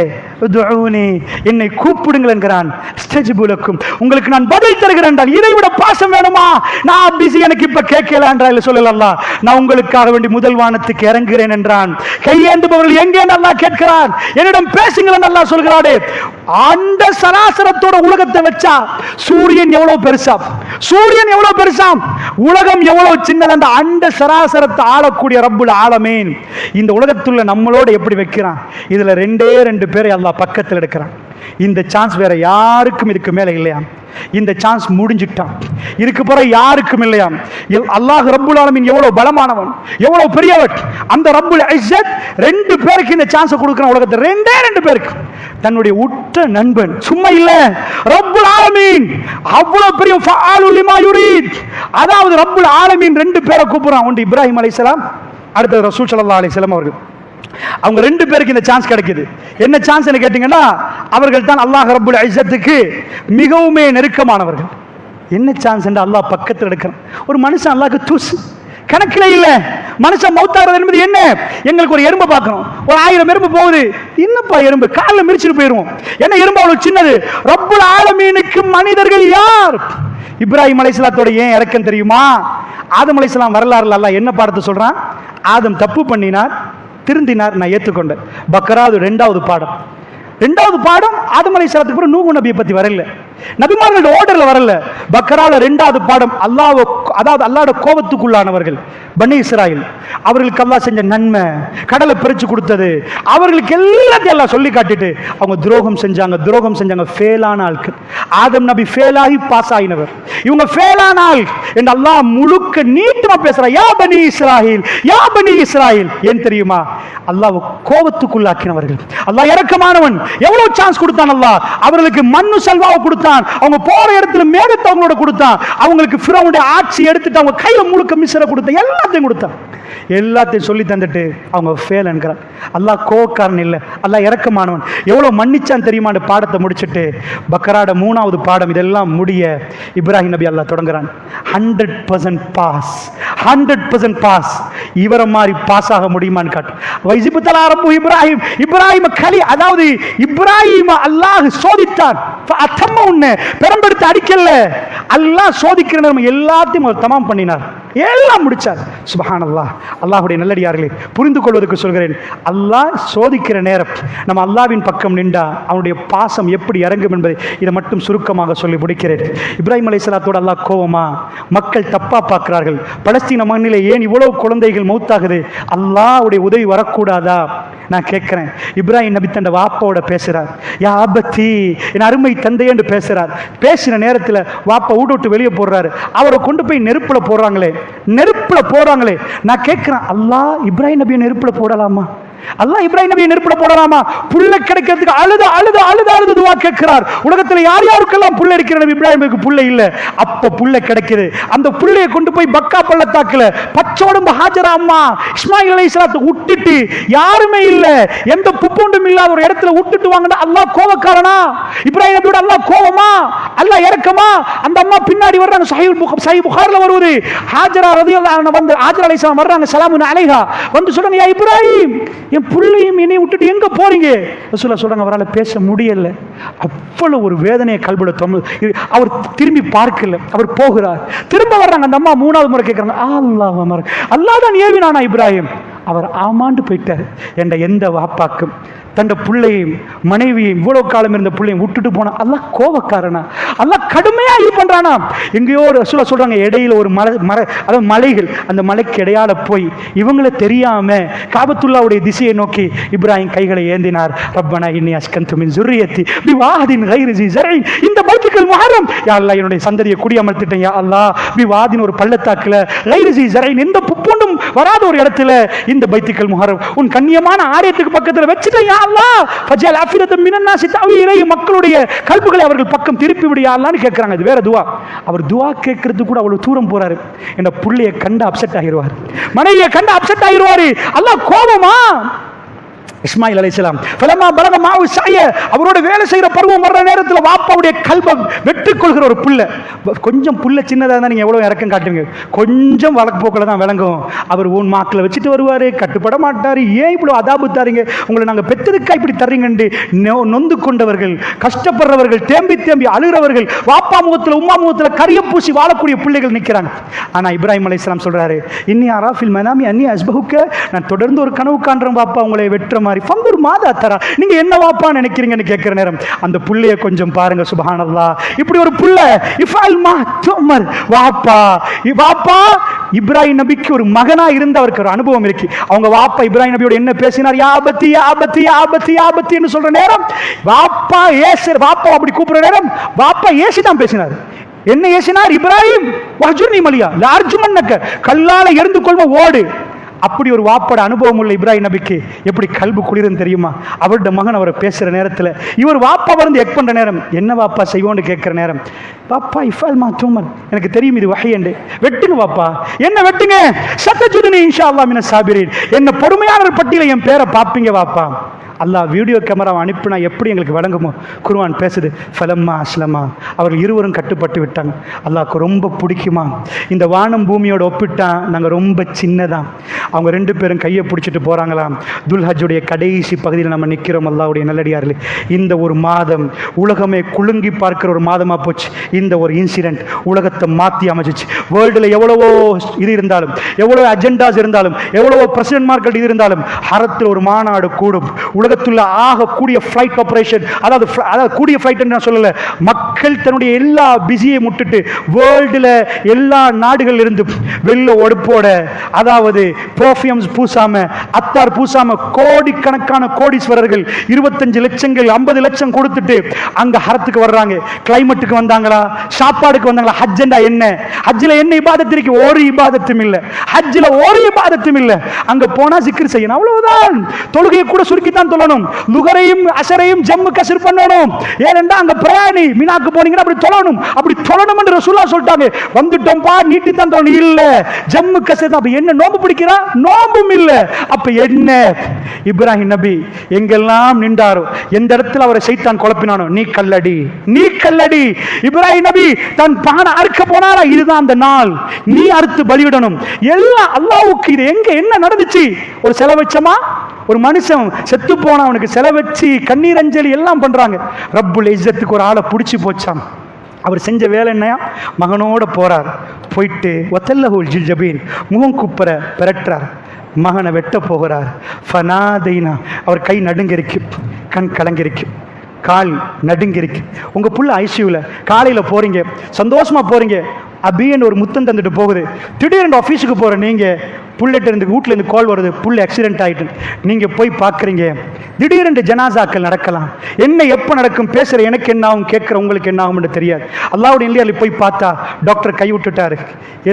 துஊனி, என்னை கூப்பிடுங்கள் என்கிறான். ஸ்தஜிபுலக்கும், உங்களுக்கு நான் பதில் தருகிறேன் என்றால் இதை விட பாசம் வேணுமா? நான் பிஸி, எனக்கு இப்ப கேட்கல என்றால் சொல்லல அல்லாஹ், நான் உங்களுக்காக வேண்டி முதல் வானத்துக்கு இறங்குகிறேன் என்றான். கையேந்துபவர்கள் எங்கே அல்லாஹ் கேட்கிறான். என்னிடம் பேசுங்கள் அல்லாஹ் சொல்கிறானே. அந்த சராசரத்தோட உலகத்தை வச்சா சூரியன் எவ்வளவு பெருசா, சூரியன் எவ்வளவு பெருசா, உலகம் எவ்வளவு சின்னது. அந்த அண்ட சராசரத்தை ஆளக்கூடிய ரப்புல் ஆலமீன் இந்த உலகத்துள்ள நம்மளோட எப்படி வைக்கிறான். இதுல ரெண்டு பேரை அல்லாஹ் பக்கத்தில் எடுக்கிறான். இந்த சான்ஸ் வேற யாருக்கும் இதுக்கு மேல இல்லையா? இந்த சான்ஸ் முடிஞ்சிட்டான். இதுக்கு பிறகு யாருக்கும் இல்லையா? அல்லாஹ் ரப்புல் ஆலமீன் எவ்வளவு பலமானவன், எவ்வளவு பெரியவர். அந்த ரப்புல் இஸ்ஸத் 2 பேருக்கு இந்த சான்ஸ் கொடுக்கிறான். உலகத்தில் ரெண்டு பேருக்கு. தன்னுடைய உற்ற நண்பன், சும்மா இல்ல, ரப்புல் ஆலமீன் அவ்வளவு பெரிய ஃபஆலு லிமா யுரீத். அதாவது ரப்புல் ஆலமீன் 2 பேரை கூப்பிடுறான். ஒன்று இப்ராஹிம் அலைஹிஸ்ஸலாம், அடுத்து ரசூல் ஸல்லல்லாஹு அலைஹி வஸல்லம் அவர்கள். அவங்க 2 பேருக்கு இந்த சான்ஸ் கிடைக்குது. என்ன சான்ஸ் கேட்டீங்கன்னா, அவர்கள் தான் அல்லாஹ் ரப்புல் இஸ்ஸத்துக்கு மிகவும் நெருக்கமானவர்கள். என்ன சான்ஸ் என்று அல்லாஹ் பக்கத்தில் எடுக்கிறான். ஒரு மனுஷன் அல்லாஹ்க்கு தூசு கணக்கில் இல்ல. மனுஷன் மௌத்தாகிறது என்பது என்ன? எங்களுக்கு ஒரு எறும்பை பார்க்கணும், ஒரு 1000 எறும்பு போகுது, என்னப்பா எறும்பு, காலில் மிரிச்சிட்டு போயிருவோம். என்ன எறும்பு அவ்வளவு சின்னது? ரப்புல் ஆலமீனுக்கு மனிதர்கள் யார்? இப்ராஹிம் அலைஹிஸ்ஸலாத்தோட ஏன் இறக்கம் தெரியுமா? ஆதம் அலைஹிஸ்ஸலாம் வரலாறுல அல்லாஹ் என்ன பாடத்தை சொல்றான்? ஆதம் தப்பு பண்ணினார், திருந்தினார், நான் ஏற்றுக்கொண்டேன். பக்ராது 2வது பாடம். 2வது பாடம் ஆதம் அலைஹிஸ்ஸலாத்துக்கு அப்புறம் நூஹ் நபியை பத்தி வரல, நபிமார்களோட ஆர்டர்ல வரல. பக்ரால 2வது பாடம் அல்லாஹ், அதாவது அல்லாஹ்வோட கோபத்துக்குள்ளானவர்கள் பனி இஸ்ராயில். அவர்களுக்கு அல்லாஹ் செஞ்ச நன்மை, கடலை பிரிச்சு கொடுத்தது, அவர்களுக்கு எல்லாத்தையும் எல்லாம் சொல்லி காட்டிட்டு அவங்க துரோகம் செஞ்சாங்க. ஃபேலான ஆட்கள். ஆதம் நபி ஃபேலாகி பாஸ் ஆயினவர், இவங்க ஃபேலான ஆள் என்று அல்லாஹ் முழுக்க நீட்டமா பேசுறான். யா பனி இஸ்ராயில், யா பனி இஸ்ராயில். ஏன் தெரியுமா? அல்லாஹ் கோபத்துக்குள்ளாக்கினவர்கள். அல்லாஹ் இரக்கமானவன். எவ்வளவு சான்ஸ் கொடுத்தான் அல்லாஹ். அவர்களுக்கு மண்ணு சல்வாவை கொடுத்தான், அவங்க போற இடத்துல மேகத்தை அவங்களோட கொடுத்தான், அவங்களுக்கு ஃபிரௌனுடைய ஆட்சி எடுத்துட்டு அவங்க கையில முழுக்க மிஸ்ர கொடுத்தான், எல்லாத்தையும் கொடுத்தான். எல்லாத்தையும் சொல்லி தந்துட்டு அவங்க ஃபேல் என்கிறான். அல்லாஹ் கோவக்காரன் இல்லை, அல்லாஹ் இரக்கமானவன். எவ்வளவு மன்னிச்சான் தெரியுமா? பாடத்தை முடிச்சுட்டு பக்ராட 3வது பாடம் இதெல்லாம் முடிய இப்ராஹிம் நபி அல்லாஹ் தொடங்குறான். 100% பாஸ், 100% பாஸ். இவரை மாதிரி பாஸ் ஆக முடியுமான்னு காட்டு. வைசிபுத்தல் ஆரம்பு இப்ராஹிம், இப்ராஹிம் கலி, அதாவது இப்ராஹிம் அல்லாஹ் சோதித்தான். பெரும்படுத்த அடிக்கல, அல்லாஹ் சோதிக்கிற நேரம் எல்லாத்தையும் தமாம் பண்ணினார், எல்லாம் முடிச்சார். சுப்ஹானல்லாஹ். அல்லாஹ்வுடைய நல்லடியார்களே, புரிந்து கொள்வதற்கு சொல்கிறேன். அல்லாஹ் சோதிக்கிற நேரம் நம்ம அல்லாஹ்வின் பக்கம் நின்றா அவனுடைய பாசம் எப்படி இறங்கும் என்பதை இதை மட்டும் சுருக்கமாக சொல்லி முடிக்கிறேன். இப்ராஹிம் அலைஹிஸ்ஸலாத்தோட அல்லாஹ் கோவமா? மக்கள் தப்பா பார்க்கிறார்கள். பலஸ்தீன மண்ணிலே ஏன் இவ்வளவு குழந்தைகள் மௌத்தாகுது? அல்லாஹ்வுடைய உதவி வரக்கூடாதா? நான் கேட்கிறேன். இப்ராஹிம் நபி தன் வாப்பாவோட பேசுறார். யா அபத்தி, என் அருமை தந்தை என்று பேசுறார். பேசின நேரத்தில் வாப்பா வீடு விட்டு வெளியே போடுறாரு. அவரை கொண்டு போய் நெருப்புல போடுறாங்களே. நான் கேட்கிறேன், அல்லாஹ் இப்ராஹிம் நபியை நெருப்புல போடலாமா? அல்லாஹ் இப்ராஹிம் நபியை நெருப்புல போடலாமா? புள்ள கிடைக்கிறதுக்கு அழுது துவா கேட்கிறார். உலகத்தில் யார் யாருக்கெல்லாம் புள்ள இருக்கிற நபி இப்ராஹிமுக்கு புள்ள இல்ல, அப்ப புள்ள கிடைக்குது. அந்த புள்ளையை கொண்டு போய் பக்கா பள்ளத்தாக்குல பச்சோடும் ஹாஜரா அம்மா இஸ்மாயில் அலைஹிஸ்ஸலாத்தை விட்டுட்டு, யாருமே இல்ல, எந்த புப்பொண்டும் இல்லாத ஒரு இடத்துல விட்டுட்டு வாங்க. அல்லாஹ் கோவக்காரனா? இப்ராஹிம் நபியோட அல்லாஹ் கோவமா? அல்லாஹ் இரக்கமா? அந்த அம்மா பின்னாடி வர்றாங்க. சஹீஹ் புகாரில வருது. ஹாஜரா ரலியல்லாஹு அன்ஹா வந்து ஹாஜரா அலைஹிஸ்ஸலாம் வர்றாங்க. சலாமுன் அலைஹா வந்து சொல்றாங்க, யா இப்ராஹிம், என் பிள்ளையும் என்னை விட்டுட்டு எங்க போறீங்க? ரசூலுல்லாஹ் சொல்றாங்க, அவரால் பேச முடியல. அவ்வளவு ஒரு வேதனையை கல்புல அவர் திரும்பி பார்க்கல, அவர் போகிறார். திரும்ப வர்றாங்க. அந்த அம்மா 3வது முறை கேட்கிறாங்க, அல்லாஹ் தான் ஏவினானா இப்ராஹிம்? அவர் ஆமாண்டு போயிட்டார். என்ற எந்த வாப்பாக்கும் தன் பிள்ளையும் மனைவியும் இவ்வளவு காலம் இருந்த பிள்ளையும் விட்டுட்டு போனா அல்லாஹ் கோபக்காரனா? அல்லாஹ் கடுமையா இது பண்றானா? எங்கேயோ ரசூலுல்லாஹ் சொல்றாங்க, இடையில ஒரு அதாவது மலைகள், அந்த மலைக்கு இடையால போய் இவங்களை தெரியாம காபத்துல்லாவுடைய திசையை நோக்கி இப்ராஹிம் கைகளை ஏந்தினார். ரப்பனா இன்னி அஸ்கன்து மின் ஸுர்ரியத்தி பிவாதின் கைரி ஸி ஸர்இன், இந்த பைத்துல் முஹர்ரம், யா அல்லாஹ் என்னுடைய சந்ததியை குடியமர்த்திட்டேன் யா அல்லாஹ், பிவாதின் ஒரு பள்ளத்தாக்குல, கைரி ஸி ஸர்இன் எந்த புப்புண்டும் வராத ஒரு இடத்துல இந்த பைத்துல் முஹர்ரம் உன் கண்ணியமான ஆலயத்துக்கு பக்கத்துல வச்சிட்டேன் யா அல்லாஹ். ஃபஜல் அஃபிதத்தும் மினன் நாஸி தஅவி இலைஹி, மக்களுடைய கல்புகளை அவர்கள் பக்கம் திருப்பி விடு யா அல்லாஹ்னு கேட்கறாங்க. இது வேற துஆ. அவர் துஆ கேட்கறது கூட அவ்வளவு தூரம் போறாரு. இந்த புள்ளைய கண்ட அப்செட் ஆகிடுவார், மனைவியை கண்ட அப்செட் ஆகிடுவாரு. அல்லாஹ் கோபமா? இஸ்மாயில் அலைஹிஸ்ஸலாம் ஃபலமா பலக மாவு சாய, அவரோட வேலை செய்யற பருவம் வர்ற நேரத்தில் வாப்பாவுடைய கல்பை வெற்றிக் கொள்கிற ஒரு புள்ள. கொஞ்சம் புள்ள சின்னதாக இருந்தால் நீங்கள் எவ்வளோ இறக்கம் காட்டுவீங்க, கொஞ்சம் வழக்கு போக்கில் தான் விளங்கும். அவர் ஊன் மாக்கில் வச்சுட்டு வருவார், கட்டுப்பட மாட்டார். ஏன் இவ்வளோ அதாபு தாரீங்க, உங்களை நாங்கள் பெற்றதுக்கா இப்படி தர்றீங்கன்னு நொந்து கொண்டவர்கள், கஷ்டப்படுறவர்கள், தேம்பி தேம்பி அழுகிறவர்கள், வாப்பா முகத்தில் உம்மா முகத்தில் கரிய பூசி வாழக்கூடிய பிள்ளைகள் நிற்கிறாங்க. ஆனால் இப்ராஹிம் அலைஹிஸ்ஸலாம் சொல்றாரு, இன்னி அராஃபில் மனாமி அன்னி அஸ்பஹுக்க, நான் தொடர்ந்து ஒரு கனவு காண்றேன் வாப்பா உங்களை வெற்ற மாதிரி. ஃபங்குர் மாதா தரா, நீங்க என்ன வாப்பா நினைக்கிறீங்கன்னு கேட்கிற நேரம் அந்த புள்ளைய கொஞ்சம் பாருங்க. சுப்ஹானல்லாஹ், இப்படி ஒரு புள்ள இஃபால் மா துமர், வாப்பா வாப்பா இப்ராஹிம் நபிக்கு ஒரு மகனா இருந்து அவருக்கு ஒரு அனுபவம் இருக்கு. அவங்க வாப்பா இப்ராஹிம் நபியோட என்ன பேசினார், யாபத்தி யாபத்தி யாபத்தி யாபத்தி என்று சொல்ற நேரம் வாப்பா ஏசர், வாப்பா அப்படி கூப்பிடுற நேரம் வாப்பா ஏசி தான் பேசினார். என்ன ஏசினார்? இப்ராஹிம் வஹ்ஜுர்னி மலியா லார்ஜுமன்னக, கல்லால எரிந்து கொள்வ ஓடு. அப்படி ஒரு வாப்போட அனுபவம் உள்ள இப்ராஹிம் நபிக்கு எப்படி கல்பு குளிரும் தெரியுமா? அவருடைய மகன் அவரை பேசுற நேரத்தில் இவர் வாப்பா வந்து எக் பண்ற நேரம், என்ன வாப்பா செய்வோன்னு கேட்கிற நேரம், பாப்பா இஃபால் மா தூமர், எனக்கு தெரியும் இது வஹி என்று, வெட்டுங்க வாப்பா. என்ன வெட்டுங்க? சத்தஜுதுனி இன்ஷா அல்லாஹ் மின சாபிரீன், என்ன பொறுமையாளர் பட்டியல என் பேரை பாப்பீங்க வாப்பா. அல்லாஹ் வீடியோ கேமராவை அனுப்பினா எப்படி எங்களுக்கு வழங்குமோ? குர்ஆன் பேசுது, ஃபலம்மா அஸ்லமா, அவர்கள் இருவரும் கட்டுப்பட்டு விட்டாங்க. அல்லாஹ்க்கு ரொம்ப பிடிக்குமா? இந்த வானம் பூமியோட ஒப்பிட்டா நாங்கள் ரொம்ப சின்னதான். அவங்க ரெண்டு பேரும் கையை பிடிச்சிட்டு போகிறாங்களாம். துல்ஹஜ்ஜுடைய கடைசி பகுதியில் நம்ம நிற்கிறோம். அல்லாஹ்வுடைய நல்லடியார்களே, இந்த ஒரு மாதம் உலகமே குலுங்கி பார்க்கிற ஒரு மாதமாக போச்சு. இந்த ஒரு இன்சிடென்ட் உலகத்தை மாற்றி அமைச்சிச்சு. வேர்ல்டில் எவ்வளவோ இது இருந்தாலும், எவ்வளோ அஜெண்டாஸ் இருந்தாலும், எவ்வளவோ பிரசிடென்ட்மார்கள் இது இருந்தாலும், ஹரத்தில் ஒரு மாநாடு கூடும். உலகத்துள்ள ஆக கூடிய ஃப்ளைட் ஆபரேஷன், அதாவது கூடிய ஃப்ளைட் நான் சொல்லல, மக்கள் தன்னுடைய எல்லா பிஸியை முட்டுட்டு வேர்ல்டுல எல்லா நாடுகள் இருந்து வெள்ள ஒடுப்போட, அதாவது பெர்ஃப்யூம்ஸ் பூசாம, அத்தார் பூசாம, கோடிக்கணக்கான கோடீஸ்வரர்கள் 25 லட்சங்கள் 50 லட்சம் கொடுத்துட்டு அங்க ஹரத்துக்கு வர்றாங்க. கிளைமேட்டுக்கு வந்தாங்களா, சாப்பாடுக்கு வந்தாங்களா? ஹஜ்ஜண்டா என்ன? ஹஜ்ஜில் என்ன இபாதத்து இருக்கு? ஒரு இபாதத்தும் இல்லை. ஹஜ்ஜில் ஒரு இபாதத்தும் இல்லை. அங்க போனா சிக்ர் செய்யணும், அவ்வளவுதான். தொழுகையை கூட சுருக்கித்தான் தொழணும். லுகரையும் அசரையும் ஜம்மு கசர் பண்ணணும். ஏனென்றா அங்க பிரயாணி மினாக்கு போனீங்கன்னா அப்படி தொழணும். அப்படி தொழணும் என்று ரசூலுல்லாஹ் சொல்லிட்டாங்க. வந்துட்டோம் பா, நீட்டி தான் தொழணும். இல்ல, ஜம்மு கசர். அப்ப என்ன நோம்பு பிடிக்கிறா? நோம்பும் இல்ல. அப்ப என்ன? இப்ராஹிம் நபி எங்கெல்லாம் நின்றாரோ, எந்த இடத்துல அவரை சைத்தான் குழப்பினானோ, நீ கல்லடி, நீ கல்லடி. இப்ராஹிம் நபி தன் பானை அறுக்க போனாரா, இதுதான் அந்த நாள், நீ அறுத்து பலியிடணும். எல்லாம் அல்லாஹ்வுக்கு. இது எங்க என்ன நடந்துச்சு? ஒரு செலவச்சமா, ஒரு மனுஷன் செத்து போனா அவனுக்கு செலவச்சு கண்ணீர் அஞ்சலி எல்லாம் பண்றாங்க. ரப்புல் இஸ்ஸத்துக்கு ஒரு ஆளை பிடிச்சி போச்சாம். அவர் செஞ்ச வேலை என்னையா? மகனோட போறார். போயிட்டு ஒத்தல்லஹுல் ஜில்ஜபீன், முகம் குப்புற பெரட்டுறார். மகனை வெட்ட போகிறார். ஃபனாதைனா, அவர் கை நடுங்கிருக்கு, கண் கலங்கிருக்கு, கால் நடுங்கிருக்கு. உங்க புள்ள ஐசியூல காலையில போறீங்க, சந்தோஷமா போறீங்க, அபின்னு ஒரு முத்தம் தந்துட்டு போகுது. திடீர்னு ஆஃபீஸுக்கு போகிற நீங்கள், புள்ளிட்ட இருந்து வீட்டில் இருந்து கால் வருது, புள்ள ஆக்சிடென்ட் ஆகிட்டு. நீங்கள் போய் பார்க்குறீங்க. திடீரென்று ஜனாசாக்கள் நடக்கலாம். என்ன எப்போ நடக்கும்? பேசுகிற எனக்கு என்ன ஆகும், கேட்குற உங்களுக்கு என்ன ஆகும்னு தெரியாது. அல்லாஹ்வுடைய இல்லையா போய் பார்த்தா டாக்டர் கை விட்டுட்டாரு.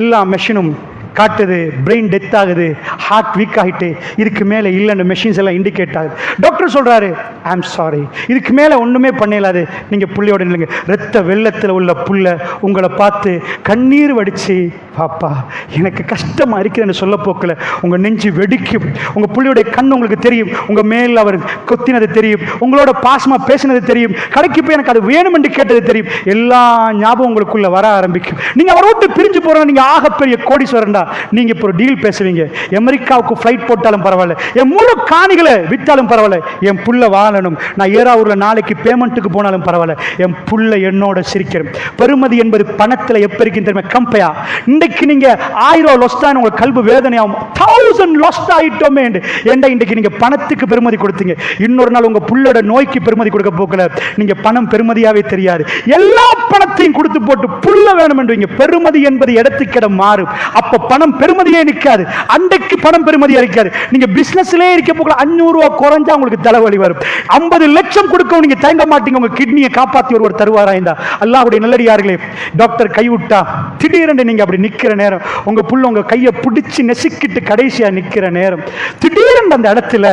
எல்லா மெஷினும் காட்டுது, பிரெயின் டெத் ஆகுது, ஹார்ட் வீக் ஆகிட்டு இதுக்கு மேலே இல்லைன்னு மெஷின்ஸ் எல்லாம் இண்டிகேட் ஆகுது. டாக்டர் சொல்கிறாரு, ஐ ஆம் சாரி, இதுக்கு மேலே ஒன்றுமே பண்ணலாது, நீங்கள் புள்ளையோட இல்லைங்க. ரத்த வெள்ளத்தில் உள்ள புள்ள உங்களை பார்த்து கண்ணீர் வடித்து, பாப்பா எனக்கு கஷ்டமாக இருக்குதுன்னு சொல்ல போக்கில் உங்கள் நெஞ்சு வெடிக்கும். உங்கள் புள்ளையோடைய கண் உங்களுக்கு தெரியும், உங்கள் மேல் அவர் கொத்தினது தெரியும், உங்களோட பாசமாக பேசினது தெரியும், கடைக்கு போய் எனக்கு அது வேணும் என்று கேட்டது தெரியும். எல்லா ஞாபகம் உங்களுக்குள்ள வர ஆரம்பிக்கும். நீங்கள் அவரை விட்டு பிரிஞ்சு போகிறோம், நீங்கள் ஆகப்பெரிய கோடீஸ்வரன்டா. நீங்க இப்போ டீல் பேசுவீங்க, அமெரிக்காவுக்கு ஃப்ளைட் போட்டாலும் பரவாயில்ல, என் முழு காணிகளை விட்டாலும் பரவாயில்ல, என் புள்ள வாழணும், நான் ஏறாவூர்ல நாளைக்கு பேமெண்ட்டுக்கு போனாலும் பரவாயில்ல, என் புள்ள என்னோட சிரிக்கிறேன். பெருமதி என்பது பணத்தில் எப்ப இருக்குன்னு தெரியுமா? கம்பையா. இன்றைக்கு நீங்க 1000 லொஸ்டா உங்களுக்கு கல்வி வேதனையாகும், 1000 லொஸ்ட் ஆயிட்டோமே. ஏண்டா இன்றைக்கு நீங்க பணத்துக்கு பெருமதி கொடுத்தீங்க, இன்னொரு நாள் உங்க புள்ளோட நோய்க்கு பெருமதி கொடுக்க போக்கல. நீங்க பணம் பெருமதியாவே தெரியாது, எல்லா பணத்தையும் கொடுத்து போட்டு புள்ள வேணும் என்று. பெருமதி என்பது இடத்துக்கிடம் மாறும். அப்ப பணம் பெருமதியே நிற்காது. அன்றைக்கு பணம் பெருமதியா இருக்காது. நீங்க பிசினஸ்லயே இருக்க போக 500 ரூபாய் குறைஞ்சா உங்களுக்கு தலைவலி வரும். 50 லட்சம் கொடுக்க நீங்க தயங்க மாட்டீங்க. உங்க கிட்னியை காப்பாத்தி ஒருவர் தருவாரா? இந்த அல்லாஹ்வுடைய நல்லடியார்களே, டாக்டர் கைவிட்டா திடீரென்று நீங்க அப்படி நிக்கிற நேரம், உங்க புள்ள உங்க கையை பிடிச்சு நெசிக்கிட்டு கடைசியா நிக்கிற நேரம், திடீரென்று அந்த இடத்துல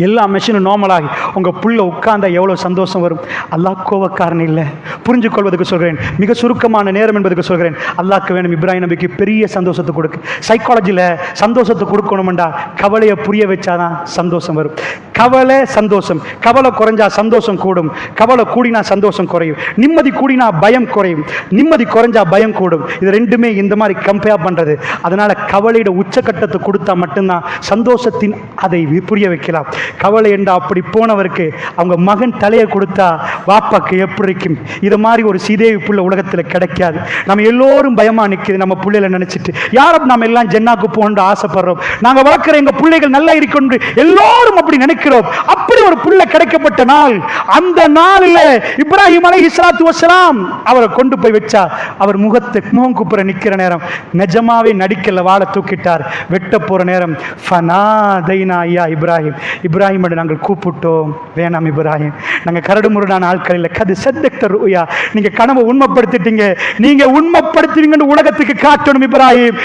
எல்லா மெஷினும் நார்மலாகி உங்கள் புள்ள உட்கார்ந்தா எவ்வளோ சந்தோஷம் வரும். அல்லாஹ் கோவக்காரன் இல்லை. புரிஞ்சு கொள்வதற்கு சொல்கிறேன், மிக சுருக்கமான நேரம் என்பதற்கு சொல்கிறேன். அல்லாஹ்க்கு வேணும் இப்ராஹிம் நபிக்கு பெரிய சந்தோஷத்தை கொடுக்கு. சைக்காலஜியில் சந்தோஷத்தை கொடுக்கணுமெண்டா கவலையை புரிய வச்சாதான் சந்தோஷம் வரும். கவலை சந்தோஷம், கவலை குறைஞ்சா சந்தோஷம் கூடும், கவலை கூடினா சந்தோஷம் குறையும், நிம்மதி கூடினா பயம் குறையும், நிம்மதி குறைஞ்சா பயம் கூடும். இது ரெண்டுமே இந்த மாதிரி கம்பேர் பண்ணுறது. அதனால கவலையோட உச்சக்கட்டத்தை கொடுத்தா மட்டும்தான் சந்தோஷத்தின் அதை புரிய வைக்கலாம். கவலை என்றா அப்படி போனவருக்கு அவங்க மகன் தலையை கொடுத்தா வாப்பாக்கு எப்படி இருக்கும்? இது மாதிரி ஒரு சீதேவி புள்ள உலகத்தில் கிடைக்காது. நம்ம எல்லோரும் பயமா நிற்குது நம்ம பிள்ளைகளை நினைச்சிட்டு. யாரும் நம்ம எல்லாம் ஜென்னாக்கு போகணும்னு ஆசைப்படுறோம். நாங்க வளர்க்குற எங்க பிள்ளைகள் நல்லா இருக்கணும் எல்லோரும் அப்படி நினைக்கிறோம். அப்படி ஒரு பிள்ளை கிடைக்கப்பட்ட நாள், அந்த நாளில் இப்ராஹிம் அலைஹிஸ்ஸலாத்து வஸ்ஸலாம் அவரை கொண்டு போய் வச்சா அவர் முகம் குப்புற நிற்கிற நேரம் நிஜமாவே நடிக்கல, வாழை தூக்கிட்டார். வெட்ட போற நேரம் ஃபனாதைனா யா இப்ராஹிம், இப்ராஹிம் நாங்கள் கூப்பிட்டோம். வேணாம் இப்ராஹிம், நாங்கள் கரடு முரடான ஆட்கள் இல்லை. கது சத்தக்த ருயா, நீங்க கனவை உண்மைப்படுத்திட்டீங்க, நீங்க உண்மைப்படுத்துவீங்கன்னு உலகத்துக்கு காட்டணும். இப்ராஹிம்